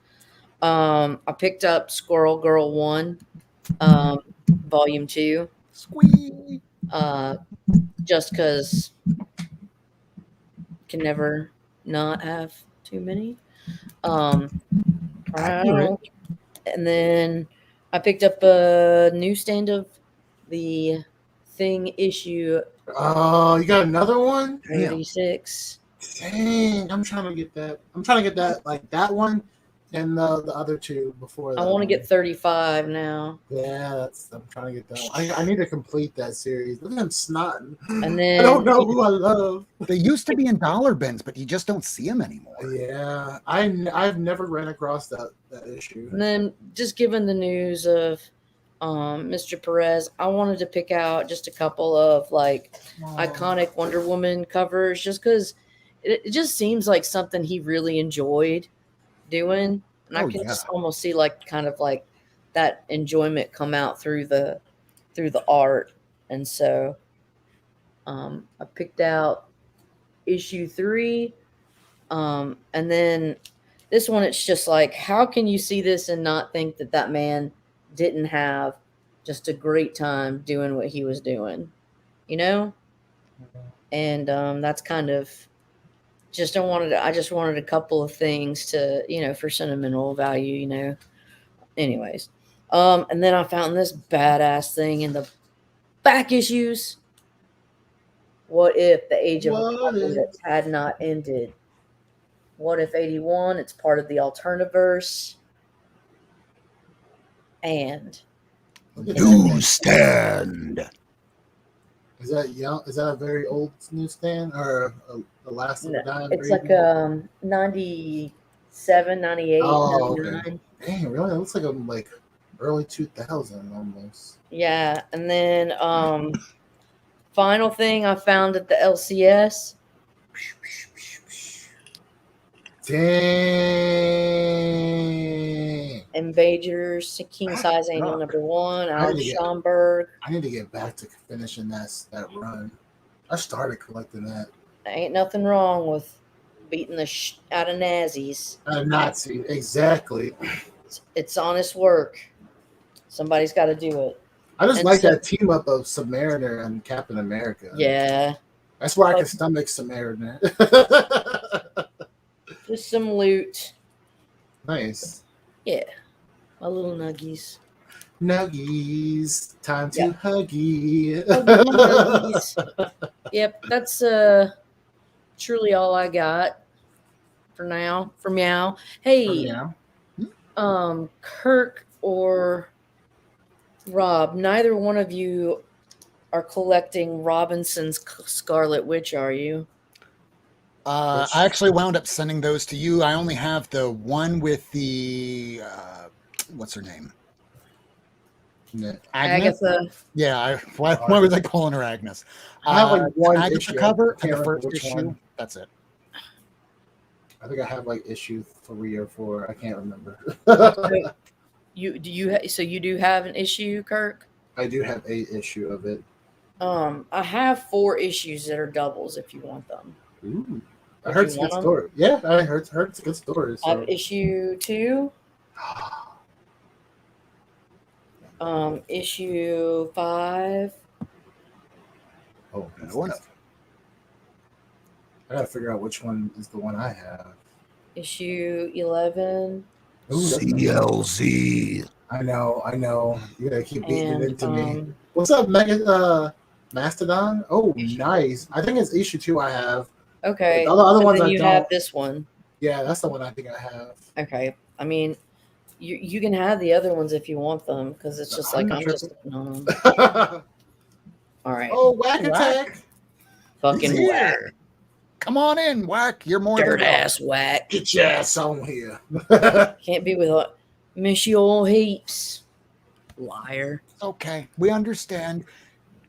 I picked up Squirrel Girl 1, volume 2. Squee. Just because can never not have too many. Accurate. And then I picked up a newsstand of the Thing issue Oh, you got another one? 36. Dang, I'm trying to get that. I'm trying to get that, like that one, and the other two before that. I want to one. get 35 now. Yeah, I'm trying to get that one. I need to complete that series. Look at them snotting. And then I don't know who I love. They used to be in dollar bins, but you just don't see them anymore. Yeah, I've never ran across that issue. And then just given the news of Mr. Perez, I wanted to pick out just a couple of like iconic Wonder Woman covers just because it just seems like something he really enjoyed doing. And I Oh, can yeah. just almost see like kind of like that enjoyment come out through the art. And so I picked out issue 3. And then this one, it's just like, how can you see this and not think that that man didn't have just a great time doing what he was doing, you know? And that's kind of just I just wanted a couple of things to, you know, for sentimental value, you know. Anyways. And then I found this badass thing in the back issues. What if the Age of Apocalypse had not ended? What if 81? It's part of the Alternaverse. And Newsstand. Is that young? Is that a very old newsstand or the last of the dying? it's like 97, 98, Oh, 99. okay. Dang, really? It looks like I'm like early 2000 almost. Yeah, and then final thing I found at the LCS. Dang. Invaders, King Size Angel #1, Alex Schomburg. I need to get back to finishing that run. I started collecting that. Ain't nothing wrong with beating the out of Nazis. Nazi, exactly. It's honest work. Somebody's got to do it. I just like that team up of Submariner and Captain America. Yeah. That's where I can stomach Submariner. Just some loot. Nice. Yeah. My little nuggies. Nuggies. Time to huggy. Nuggies. Yep, that's truly all I got for now. For meow. Hey, Kirk or Rob, neither one of you are collecting Robinson's Scarlet Witch, are you? I actually wound up sending those to you. I only have the one with the what's her name? Agnes? Agatha. Yeah. Why was I calling her Agnes? I have like one Agatha issue. cover I and the can't first remember which issue. one. That's it. I think I have like issue 3 or 4. I can't remember. You do have an issue, Kirk? I do have a issue of it. I have 4 issues that are doubles if you want them. Ooh. I heard it's a good story. Yeah, I heard it's a good story. So. I have issue 2. Issue 5. Oh, no. I gotta figure out which one is the one I have. Issue 11. Ooh, CLZ. I know. You gotta keep beating it into me. What's up, Mastodon? Oh, nice. I think it's issue 2 I have. Okay. The other ones then I you don't. have this one. Yeah, that's the one I think I have. Okay. I mean, you can have the other ones if you want them, because it's just like I'm I'm just tripping. no. All right. Oh, whack Whack. attack! Fucking He's whack. here. Come on in, Whack. You're more Dirt than ass whack. Get your ass on here. Can't be with miss you all heaps. Liar. okay. We understand.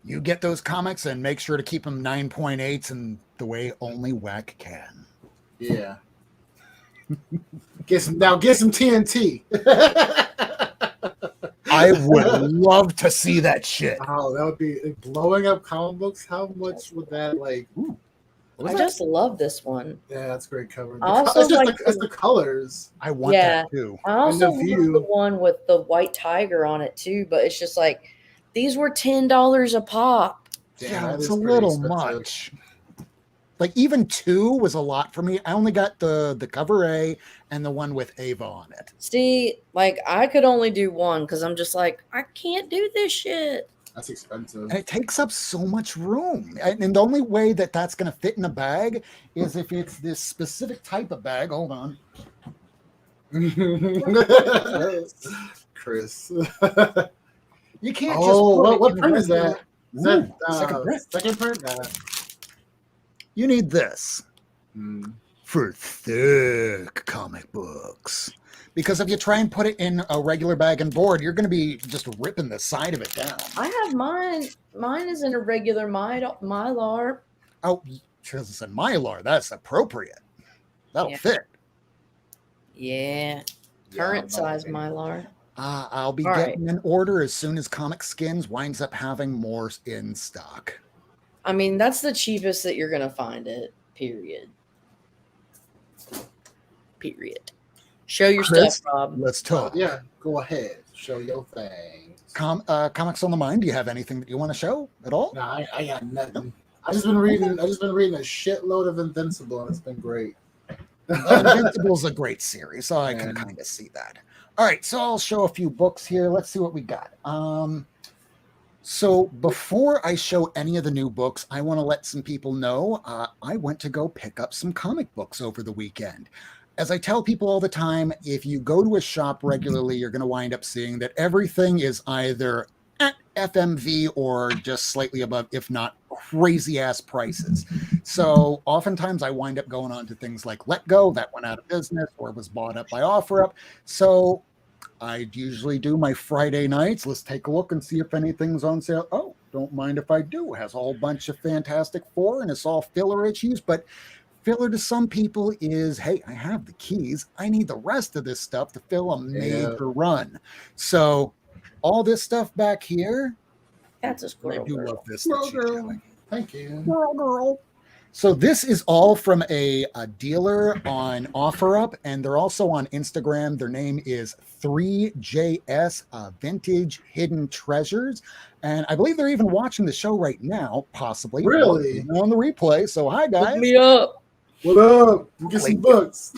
You get those comics and make sure to keep them 9.8s in the way only Whack can. Yeah. Get some TNT. I would love to see that shit. Oh, that would be blowing up comic books. How much would that like? Ooh, what I was that? just love this one. Yeah, that's a great cover. I also It's just like it's the colors. I want Yeah. that too. I also love view. the one with the white tiger on it too, but it's just like these were $10 a pop. Damn, Yeah, that it's is a pretty little expensive. much. Like even 2 was a lot for me. I only got the cover A and the one with Ava on it. See, like I could only do one because I'm just like, I can't do this shit. That's expensive. And it takes up so much room. And the only way that that's going to fit in a bag is if it's this specific type of bag. Hold on. Chris. You can't Oh, just put what it in print is regular- that? Is that Ooh, second print. Second print? Nah. You need this Hmm. for thick comic books. Because if you try and put it in a regular bag and board, you're going to be just ripping the side of it down. I have mine. Mine is in a regular Mylar. Oh, because in Mylar, that's appropriate. That'll Yeah. fit. Yeah, current size Mylar. I'll be All getting an order as soon as Comic Skins winds up having more in stock. I mean, that's the cheapest that you're gonna find it. Period. Period. Show your Chris? stuff, Rob. Let's talk. Yeah, go ahead. Show your thing. Comics on the Mind. Do you have anything that you want to show at all? Nah, I got nothing. I just been reading a shitload of Invincible, and it's been great. Invincible's a great series, so I can And- kind of see that. All right, so I'll show a few books here. Let's see what we got. So before I show any of the new books, I want to let some people know I went to go pick up some comic books over the weekend. As I tell people all the time, if you go to a shop regularly, you're going to wind up seeing that everything is either at FMV or just slightly above, if not crazy ass prices. So oftentimes I wind up going on to things like Let Go, that went out of business or was bought up by OfferUp. So I usually do my Friday nights. Let's take a look and see if anything's on sale. Oh, don't mind if I do. It has a whole bunch of Fantastic Four and it's all filler issues, but filler to some people is, hey, I have the keys. I need the rest of this stuff to fill a major run. So all this stuff back here, That's a I squirrel. do Girl. love this. Squirrel that she's Girl. showing. Thank you. Squirrel Girl. So this is all from a dealer on OfferUp, and they're also on Instagram. Their name is 3JS Vintage Hidden Treasures, and I believe they're even watching the show right now, possibly. Really? On the replay. So hi, guys. Hook me up. What up? Get some books.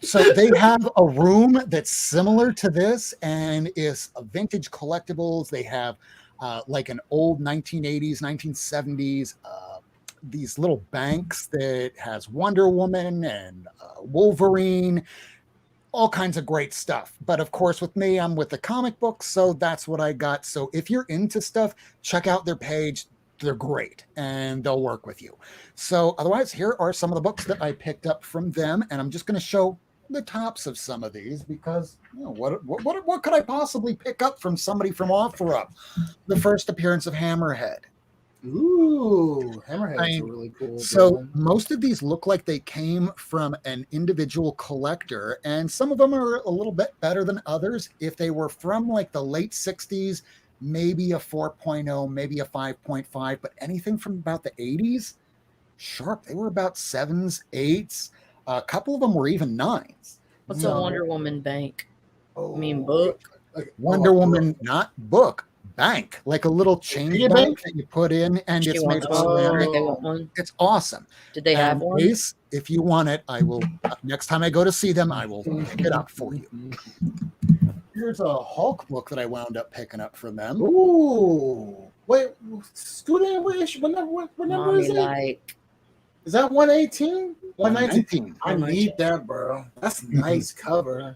So they have a room that's similar to this and is a vintage collectibles. They have like an old 1980s, 1970s, these little banks that has Wonder Woman and Wolverine, all kinds of great stuff. But of course, with me, I'm with the comic books, so that's what I got. So if you're into stuff, check out their page. They're great and they'll work with you. So otherwise, here are some of the books that I picked up from them, and I'm just going to show the tops of some of these because what could I possibly pick up from somebody from OfferUp? The first appearance of Hammerhead. Ooh, Hammerhead's a really cool. So villain. most of these look like they came from an individual collector, and some of them are a little bit better than others. If they were from like the late 60s, maybe a 4.0, maybe a 5.5, but anything from about the 80s, sharp. They were about 7s, 8s. A couple of them were even 9s. What's So- a Wonder Woman bank? Oh, I mean, book. Wonder Woman, not book, bank, like a little change Piggy bank bank? that you put in, and She it's made wants of one. ceramic. They want one. It's awesome. Did they have And one? Ace, if you want it, I will. Next time I go to see them, I will pick it up for you. Here's a Hulk book that I wound up picking up from them. Ooh, wait, student wish. What number is Mommy it? like Is that 118? 119. I need that, bro. That's a nice cover.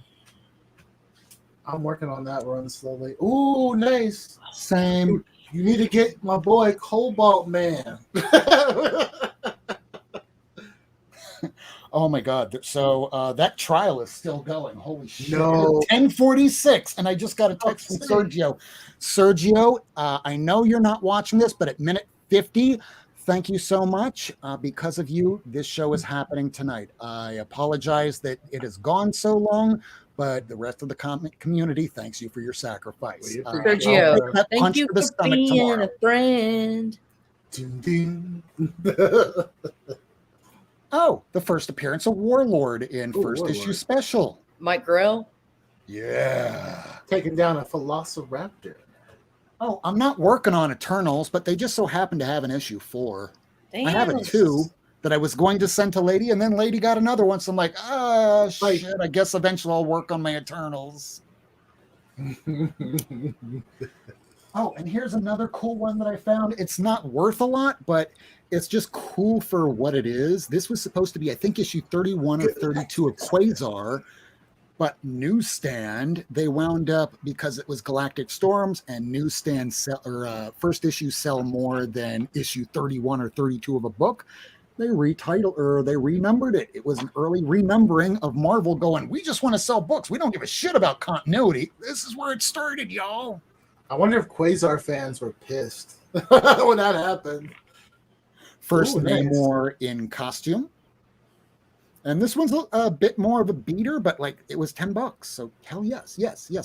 I'm working on that run slowly. Ooh, nice. Same. You need to get my boy Cobalt Man. Oh my God. So that trial is still going. Holy shit. No. 10:46. And I just got a text from Sergio. Sergio, I know you're not watching this, but at minute 50, thank you so much. Because of you, this show is happening tonight. I apologize that it has gone so long, but the rest of the community thanks you for your sacrifice. Sergio, thank you for being a friend. Oh, the first appearance of Warlord in first issue special. Mike Grell? Yeah. Taking down a Velociraptor. Oh, I'm not working on Eternals, but they just so happen to have an issue 4. Damn. I have a 2 that I was going to send to Lady, and then Lady got another one, so I'm like, shit, I guess eventually I'll work on my Eternals. Oh, and here's another cool one that I found. It's not worth a lot, but it's just cool for what it is. This was supposed to be, I think, issue 31 or 32 of Quasar, but Newsstand, they wound up, because it was Galactic Storms, and Newsstand first issue sell more than issue 31 or 32 of a book. They retitled, or they renumbered it. It was an early renumbering of Marvel going, we just want to sell books. We don't give a shit about continuity. This is where it started, y'all. I wonder if Quasar fans were pissed when that happened. First Namor in costume. And this one's a bit more of a beater, but like it was $10. So hell yes,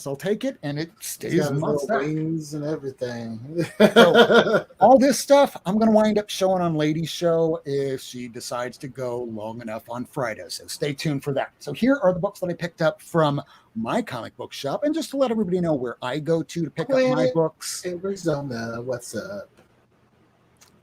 I'll take it. And it stays in my wings and everything. So, all this stuff I'm going to wind up showing on Lady's show if she decides to go long enough on Friday. So stay tuned for that. So here are the books that I picked up from my comic book shop. And just to let everybody know where I go to pick up my books. Hey, what's up?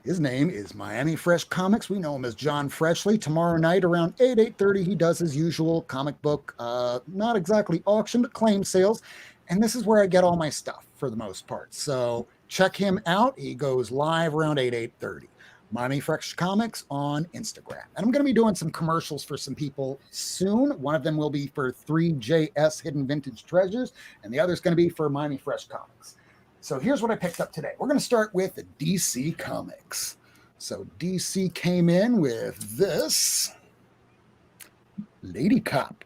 His name is Miami Fresh Comics. We know him as John Freshly. Tomorrow night around 8:30, he does his usual comic book, not exactly auction, but claim sales. And this is where I get all my stuff for the most part. So check him out. He goes live around 8:30. Miami Fresh Comics on Instagram. And I'm going to be doing some commercials for some people soon. One of them will be for 3JS Hidden Vintage Treasures, and the other is going to be for Miami Fresh Comics. So here's what I picked up today. We're going to start with the DC Comics. So DC came in with this Lady Cop.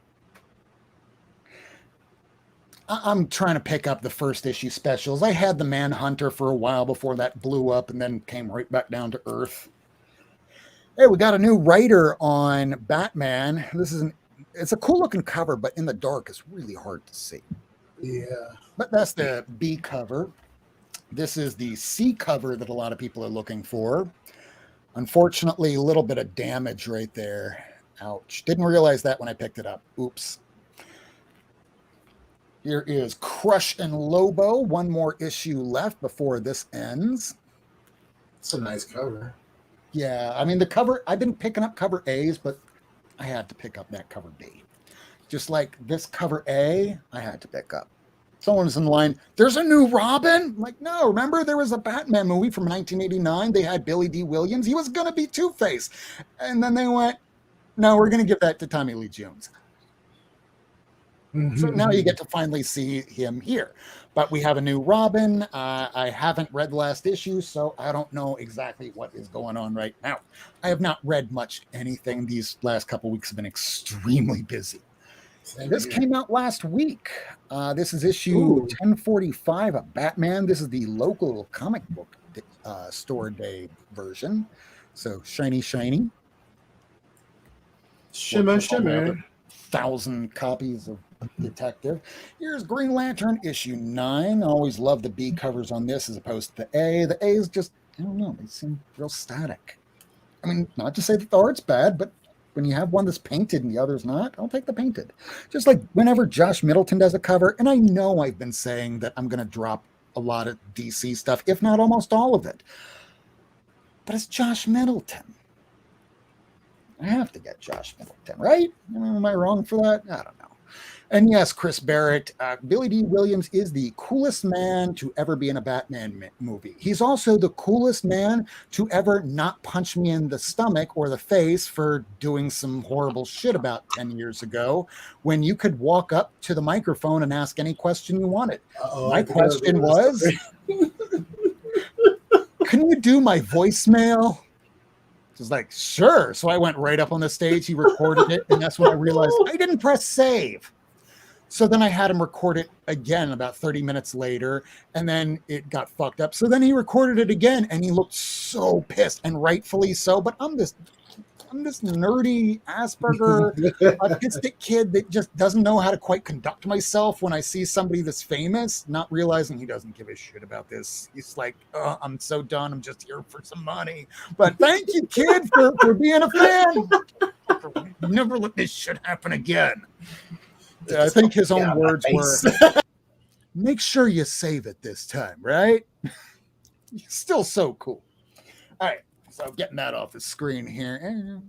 I'm trying to pick up the first issue specials. I had the Manhunter for a while before that blew up and then came right back down to earth. Hey, we got a new writer on Batman. It's a cool looking cover, but in the dark it's really hard to see. Yeah. But that's the B cover. This is the C cover that a lot of people are looking for. Unfortunately, a little bit of damage right there. Ouch. Didn't realize that when I picked it up. Oops. Here is Crush and Lobo. One more issue left before this ends. It's a nice cover. Yeah, I mean, the cover, I've been picking up cover A's, but I had to pick up that cover B. Just like this cover A, I had to pick up. Someone's in line, there's a new Robin? I'm like, no, remember there was a Batman movie from 1989. They had Billy D. Williams. He was going to be Two-Face. And then they went, no, we're going to give that to Tommy Lee Jones. So now you get to finally see him here. But we have a new Robin. I haven't read the last issue, so I don't know exactly what is going on right now. I have not read much anything. These last couple weeks have been extremely busy. This came out last week. This is issue 1045 of Batman. This is the local comic book store day version. So shiny. Shimmer. 1,000 copies of Detective. Here's Green Lantern issue 9. I always love the B covers on this as opposed to the A. The A is just, I don't know, they seem real static. I mean, not to say that the art's bad, but when you have one that's painted and the other's not, I'll take the painted. Just like whenever Josh Middleton does a cover, and I know I've been saying that I'm going to drop a lot of DC stuff, if not almost all of it. But it's Josh Middleton. I have to get Josh Middleton, right? Am I wrong for that? I don't know. And yes, Chris Barrett, Billy D. Williams is the coolest man to ever be in a Batman movie. He's also the coolest man to ever not punch me in the stomach or the face for doing some horrible shit about 10 years ago when you could walk up to the microphone and ask any question you wanted. My question was, can you do my voicemail? Just like, sure. So I went right up on the stage. He recorded it. And that's when I realized I didn't press save. So then I had him record it again about 30 minutes later, and then it got fucked up. So then he recorded it again, and he looked so pissed, and rightfully so. But I'm this nerdy Asperger autistic kid that just doesn't know how to quite conduct myself when I see somebody that's famous, not realizing he doesn't give a shit about this. He's like, oh, I'm so done. I'm just here for some money. But thank you, kid, for being a fan. Never let this shit happen again. I think his own words were, make sure you save it this time, right? Still so cool. All right, so getting that off the screen here.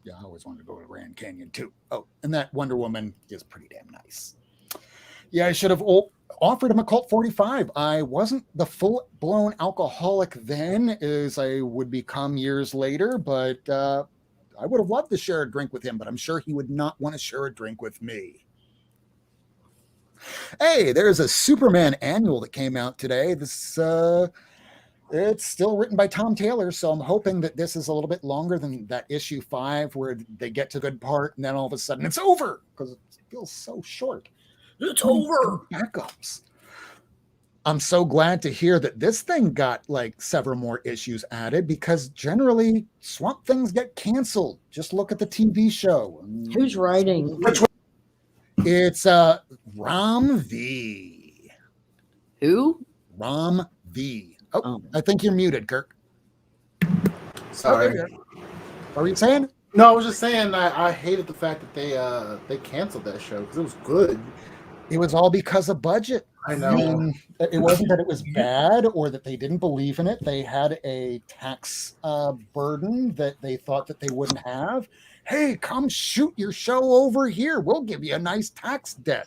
Yeah, I always wanted to go to Grand Canyon too. Oh, and that Wonder Woman is pretty damn nice. Yeah, I should have offered him a Colt 45. I wasn't the full-blown alcoholic then as I would become years later, but I would have loved to share a drink with him, but I'm sure he would not want to share a drink with me. Hey, there's a Superman annual that came out today. This it's still written by Tom Taylor, so I'm hoping that this is a little bit longer than that issue 5 where they get to a good part and then all of a sudden it's over because it feels so short. It's over. Backups. I'm so glad to hear that this thing got like several more issues added because generally Swamp Things get canceled. Just look at the TV show. Who's writing? Which one? It's Ram V. Who? Ram V. Oh, I think you're muted, Kirk. Sorry. Okay. What were you saying? No, I was just saying I hated the fact that they canceled that show because it was good. It was all because of budget. I know. It wasn't that it was bad or that they didn't believe in it. They had a tax burden that they thought that they wouldn't have. Hey, come shoot your show over here. We'll give you a nice tax debt.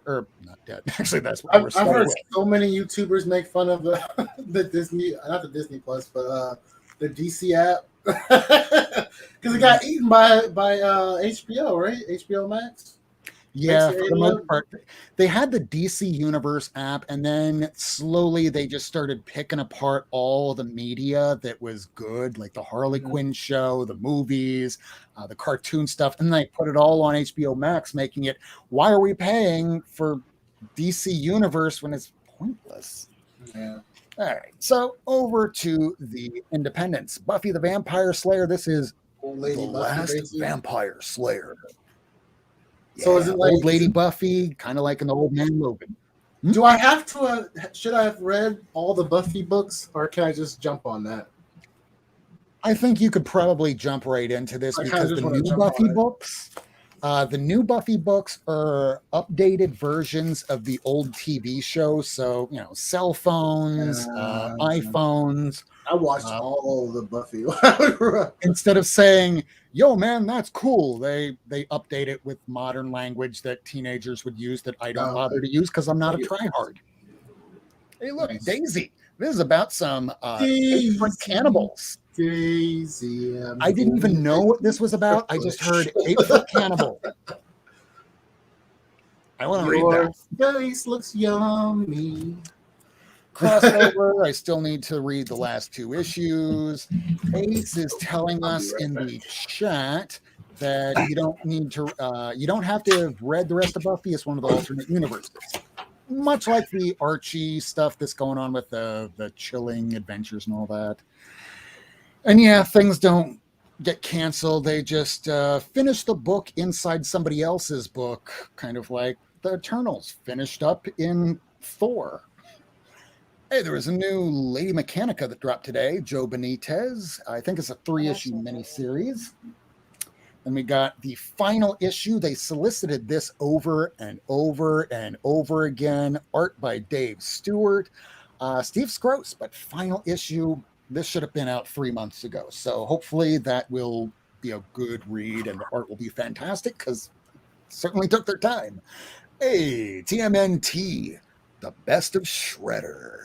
Or not debt. Actually, that's what I've heard so many YouTubers make fun of the Disney, not the Disney Plus, but the DC app. Because it got eaten by HBO, right? HBO Max? Yeah, for the most part. They had the DC Universe app, and then slowly they just started picking apart all the media that was good, like the Harley Quinn show, the movies, the cartoon stuff, and they put it all on HBO Max, making it, why are we paying for DC Universe when it's pointless? Yeah. All right, so over to the Independents. Buffy the Vampire Slayer. This is Old Lady the Buffy, last basically. Vampire Slayer. So is it like Old Lady Buffy, kind of like an old man Logan? Do I have to? Should I have read all the Buffy books, or can I just jump on that? I think you could probably jump right into this because the new Buffy books are updated versions of the old TV show. So, you know, cell phones, iPhones. I watched all of the Buffy. Instead of saying, yo, man, that's cool, they update it with modern language that teenagers would use that I don't bother to use because I'm not a tryhard. Hey, look, nice. Daisy. This is about some 8-foot cannibals. Daisy. I didn't even know what this was about. I just heard 8-foot cannibal. I want to read that. Your face looks yummy. Crossover. I still need to read the last 2 issues. Ace is telling us in the chat that you don't need to. You don't have to have read the rest of Buffy. It's one of the alternate universes. Much like the Archie stuff that's going on with the chilling adventures and all that. And yeah, things don't get canceled. They just finish the book inside somebody else's book, kind of like the Eternals finished up in Thor. Hey, there was a new Lady Mechanica that dropped today, Joe Benitez. I think it's a 3-issue miniseries. And we got the final issue. They solicited this over and over and over again. Art by Dave Stewart. Steve Scrooge, but final issue. This should have been out 3 months ago. So hopefully that will be a good read and the art will be fantastic because it certainly took their time. Hey, TMNT, the best of Shredder.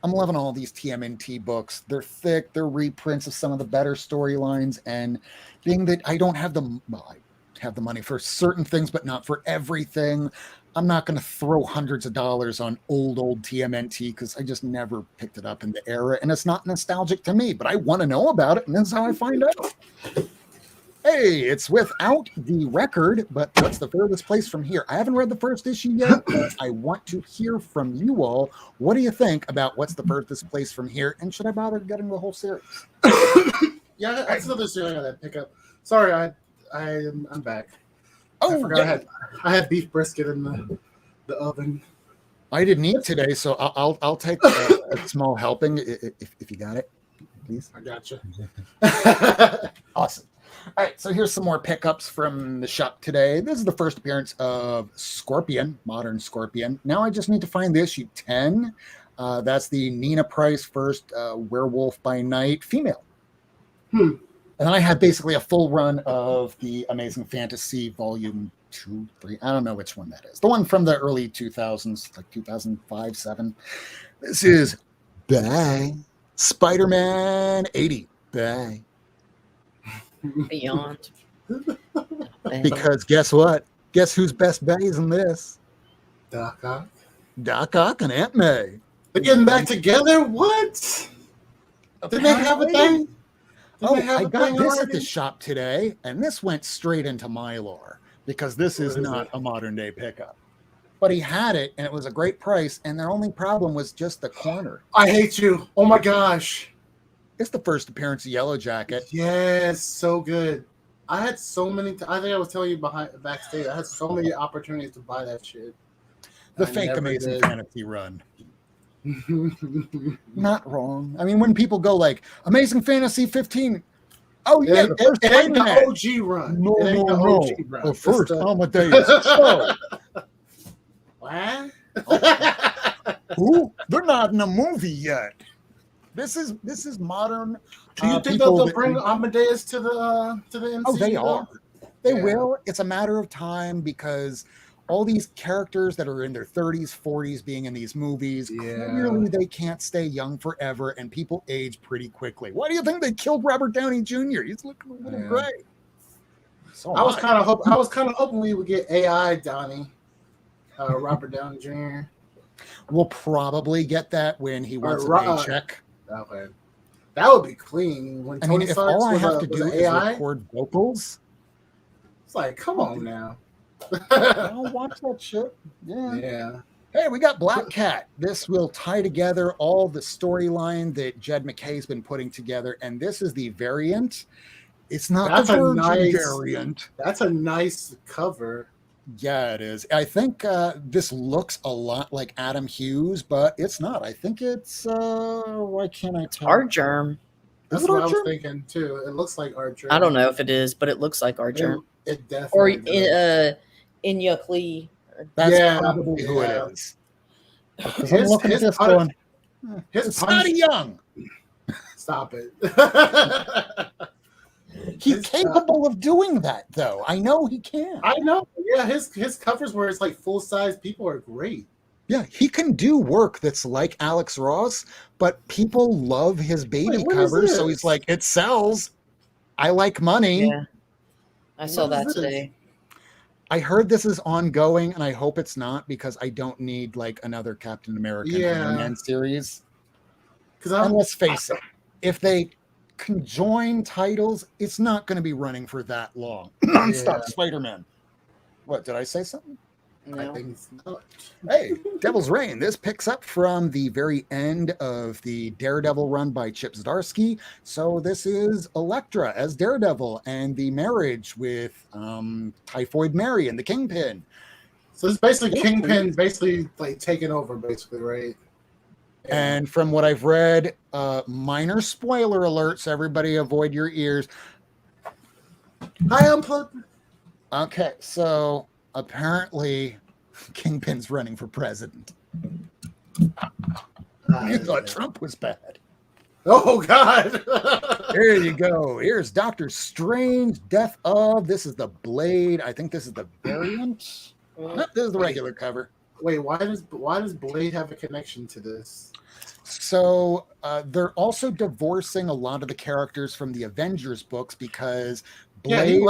I'm loving all these TMNT books. They're thick, they're reprints of some of the better storylines, and being that I don't have the, well, I have the money for certain things, but not for everything, I'm not going to throw hundreds of dollars on old TMNT because I just never picked it up in the era, and it's not nostalgic to me, but I want to know about it, and that's how I find out. Hey, it's without the record, but what's the furthest place from here? I haven't read the first issue yet, but I want to hear from you all. What do you think about what's the furthest place from here? And should I bother getting the whole series? Yeah, that's another series I gotta pick up. Sorry, I'm back. Oh, I forgot I had beef brisket in the oven. I didn't eat today, so I'll take a small helping if you got it, please. I gotcha. Awesome. All right, so here's some more pickups from the shop today. This is the first appearance of Scorpion, Modern Scorpion. Now I just need to find the issue 10. That's the Nina Price first Werewolf by Night female. And then I had basically a full run of the Amazing Fantasy Volume 2, 3. I don't know which one that is. The one from the early 2000s, like 2005, 7. This is Bang. Spider-Man 80. Bang. Beyond. Because guess what? Guess who's best buddies in this? Doc Ock. Doc Ock and Aunt May. They're getting back together? What? Did they have a thing? I got this at the shop today, and this went straight into my lore because this is not a modern day pickup. But he had it, and it was a great price, and their only problem was just the corner. I hate you. Oh my gosh. It's the first appearance of Yellow Jacket. Yes, so good. I had so many. I think I was telling you backstage. I had so many opportunities to buy that shit. The fake Amazing Fantasy run. Not wrong. I mean, when people go like Amazing Fantasy 15, oh yeah, the first it ain't the OG run. No. The first Amadeus show. What? Who? They're not in a movie yet. This is modern. Do you think they'll bring Amadeus to the MCU? Oh, they are. They will. It's a matter of time because all these characters that are in their 30s, 40s being in these movies, clearly they can't stay young forever, and people age pretty quickly. Why do you think they killed Robert Downey Jr.? He's looking a little gray. So I was kind of hoping we would get AI Downey, Robert Downey Jr. We'll probably get that when he wants a paycheck. Okay. That would be clean. When Tony if Stark's all I have with to do is AI, record vocals, it's like, come on now. I'll watch that shit. Yeah. Hey, we got Black Cat. This will tie together all the storyline that Jed McKay's been putting together, and this is the variant. It's not the Virgin variant. That's a nice cover. Yeah, it is. I think this looks a lot like Adam Hughes, but it's not. I think it's why can't I tell? Art Germ. That's what I was thinking too. It looks like Art Germ. I don't know if it is, but it looks like Art Germ. It definitely or Inya Klee. That's probably who it is. I'm looking at this going, it's not young. Stop it. He's capable of doing that, though. I know he can. I know. Yeah, his covers where it's like full size people are great. Yeah, he can do work that's like Alex Ross, but people love his baby covers, so he's like, it sells. I like money. Yeah, I saw that today. I heard this is ongoing, and I hope it's not because I don't need like another Captain America Man series. And let's face it, if they conjoin titles, it's not going to be running for that long. Stop, Spider-Man. What, did I say something? No. I think it's not. Hey, Devil's Reign. This picks up from the very end of the Daredevil run by Chip Zdarsky. So this is Elektra as Daredevil and the marriage with Typhoid Mary and the Kingpin. So it's basically Kingpin basically like taking over, basically, right? And from what I've read, minor spoiler alerts, everybody avoid your ears. Hi, Unplugged. Okay, so apparently Kingpin's running for president. You thought Trump was bad. Oh, God. There you go. Here's Doctor Strange, Death of. This is the Blade. I think this is the variant. Nope, this is the regular cover. Wait, why does Blade have a connection to this? So they're also divorcing a lot of the characters from the Avengers books because Blade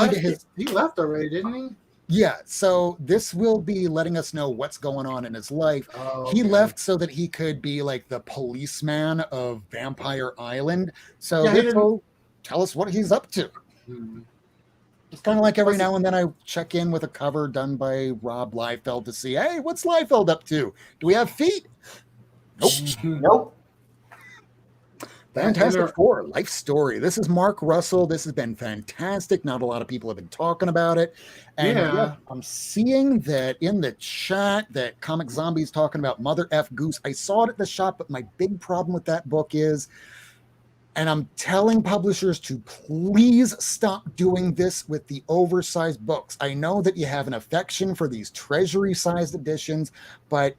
he left already, didn't he? Yeah, so this will be letting us know what's going on in his life. Oh, He okay. left so that he could be like the policeman of Vampire Island. So Yeah, this will tell us what he's up to. Hmm. It's kind of like every now and then I check in with a cover done by Rob Liefeld to see, hey, what's Liefeld up to? Do we have feet? Nope. Nope. Fantastic Four, life story. This is Mark Russell. This has been fantastic. Not a lot of people have been talking about it. And yeah, I'm seeing that in the chat that Comic Zombie's talking about Mother F Goose. I saw it at the shop, but my big problem with that book is, and I'm telling publishers to please stop doing this with the oversized books. I know that you have an affection for these treasury-sized editions, but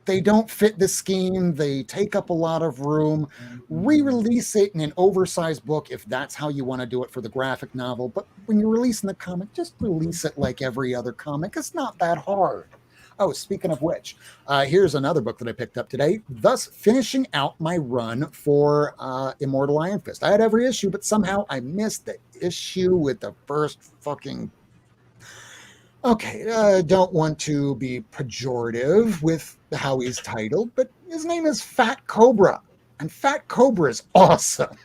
they don't fit the scheme. They take up a lot of room. Re-release it in an oversized book if that's how you want to do it for the graphic novel. But when you're releasing the comic, just release it like every other comic. It's not that hard. Oh, speaking of which, here's another book that I picked up today, thus finishing out my run for Immortal Iron Fist. I had every issue, but somehow I missed the issue with the first fucking... Okay, don't want to be pejorative with how he's titled, but his name is Fat Cobra, and Fat Cobra is awesome.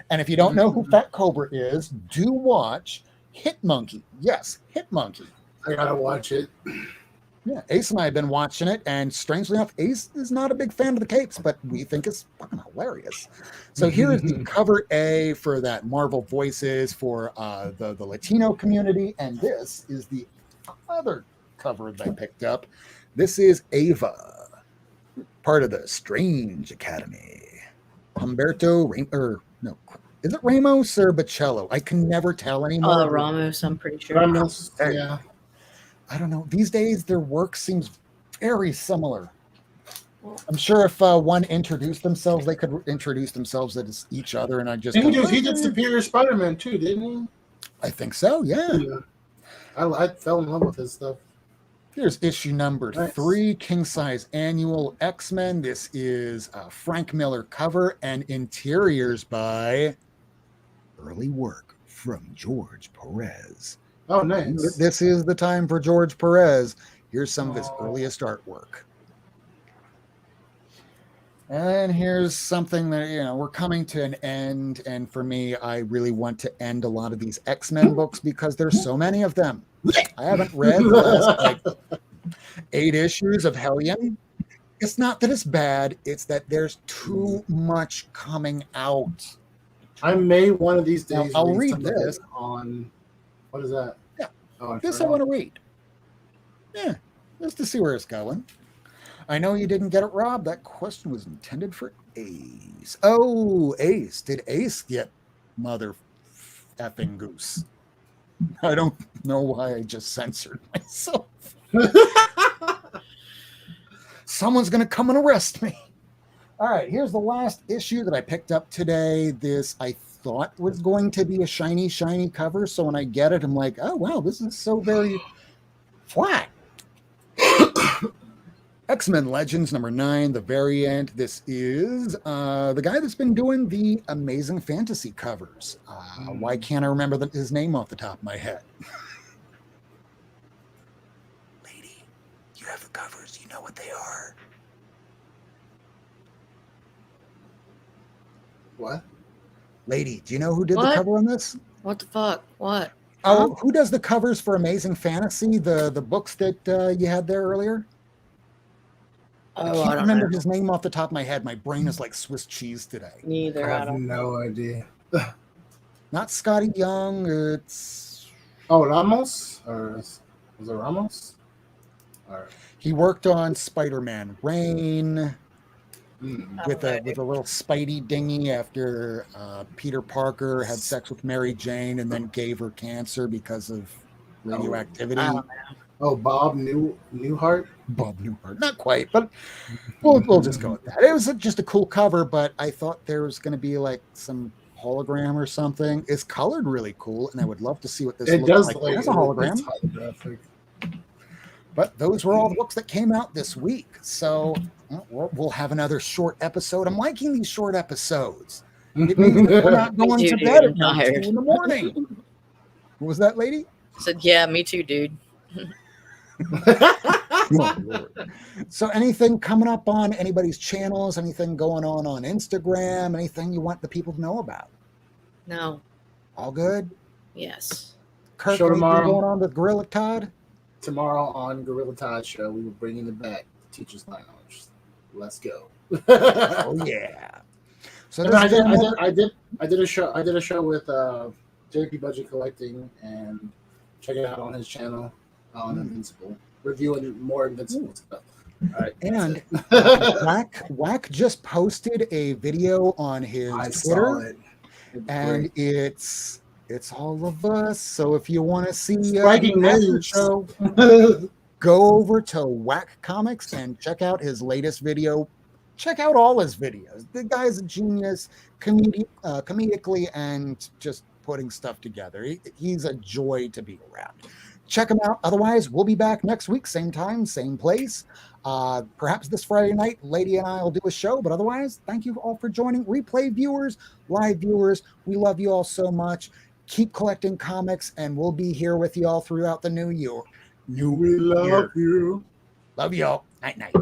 And if you don't know who Fat Cobra is, do watch Hit Monkey. Yes, Hit Monkey. I gotta watch it. Yeah, Ace and I have been watching it, and strangely enough, Ace is not a big fan of the capes, but we think it's fucking hilarious. So here is the cover A for that Marvel Voices for the Latino community, and this is the other cover that I picked up. This is Ava, part of the Strange Academy. Humberto, is it Ramos or Bocello? I can never tell anymore. Ramos, I'm pretty sure. Ramos, yeah. I don't know. These days, their work seems very similar. I'm sure if one introduced themselves, they could introduce themselves as each other, and I just... He did Superior Spider-Man too, didn't he? I think so, yeah. I fell in love with his stuff. Here's issue number 3, King Size Annual X-Men. This is a Frank Miller cover and interiors by early work from George Perez. Oh, nice. This is the time for George Perez. Here's some of his earliest artwork. And here's something that, we're coming to an end. And for me, I really want to end a lot of these X-Men books because there's so many of them. I haven't read the last 8 issues of Hellion. It's not that it's bad. It's that there's too much coming out. I may one of these days. Now, I'll read this on. What is that? Yeah. Oh, this I want to read. Yeah, just to see where it's going. I know you didn't get it, Rob. That question was intended for Ace. Oh, Ace. Did Ace get mother effing goose? I don't know why I just censored myself. Someone's going to come and arrest me. All right, here's the last issue that I picked up today. This I thought was going to be a shiny, shiny cover. So when I get it, I'm like, oh, wow, this is so very flat. X-Men Legends number 9, the variant. This is the guy that's been doing the Amazing Fantasy covers. Why can't I remember his name off the top of my head? Lady, you have the covers. You know what they are. What? Lady, do you know who did the cover on this? What the fuck? What? Oh, who does the covers for Amazing Fantasy? The books that you had there earlier? I can't remember his name off the top of my head. My brain is like Swiss cheese today. Neither. I have no idea. Not Scotty Young. It's Ramos, or was it Ramos? He worked on Spider-Man Reign with a little Spidey dinghy after Peter Parker had sex with Mary Jane and then gave her cancer because of radioactivity. Bob Newhart? Bob Newhart. Not quite, but we'll just go with that. It was just a cool cover, but I thought there was going to be like some hologram or something. It's colored really cool, and I would love to see what this looks like. There's a hologram. But those were all the books that came out this week. So we'll have another short episode. I'm liking these short episodes. It means that we're not going Me to too, bed dude. at I'm 2 tired. in the morning. What was that, lady? I said, yeah, me too, dude. Oh, Lord. So anything coming up on anybody's channels? Anything going on Instagram? Anything you want the people to know about? No. All good? Yes. Kirk, Show anything tomorrow. going on with Gorilla Todd? Tomorrow on Gorilla Todd Show, we were bringing it back. Teachers Lounge. Let's go. Oh yeah. So And this I is did, another- I did a show with JP Budget Collecting, and check it out on his channel on Invincible, reviewing more Invincible stuff. All right, And that's it. Wack just posted a video on his I saw Twitter, it. It was and great. it's all of us. So if you want to see Breaking the after news. show, go over to Wack Comics and check out his latest video. Check out all his videos. The guy's a genius, comedically, and just putting stuff together. He's a joy to be around. Check him out. Otherwise, we'll be back next week, same time, same place. Perhaps this Friday night, Lady and I will do a show. But otherwise, thank you all for joining. Replay viewers, live viewers, we love you all so much. Keep collecting comics, and we'll be here with you all throughout the new year. We love you. Love you all. Night, night.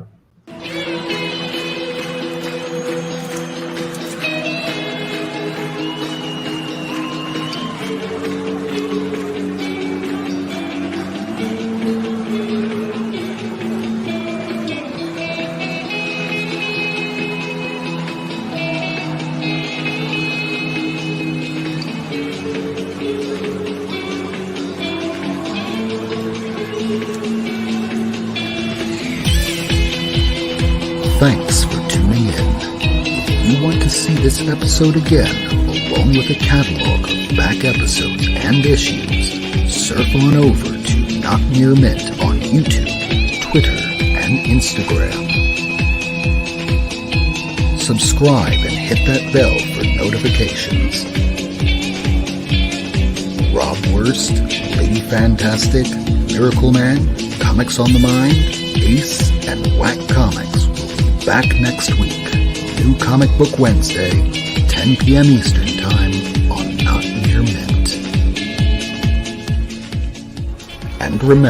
Thanks for tuning in. If you want to see this episode again, along with a catalog of back episodes and issues, surf on over to Not Near Mint on YouTube, Twitter, and Instagram. Subscribe and hit that bell for notifications. Rob Worst, Lady Fantastic, Miracle Man, Comics on the Mind, Ace, and Whack Comics will be back next week. New Comic Book Wednesday, 10 p.m. Eastern Time on Not Near Mint. And remember,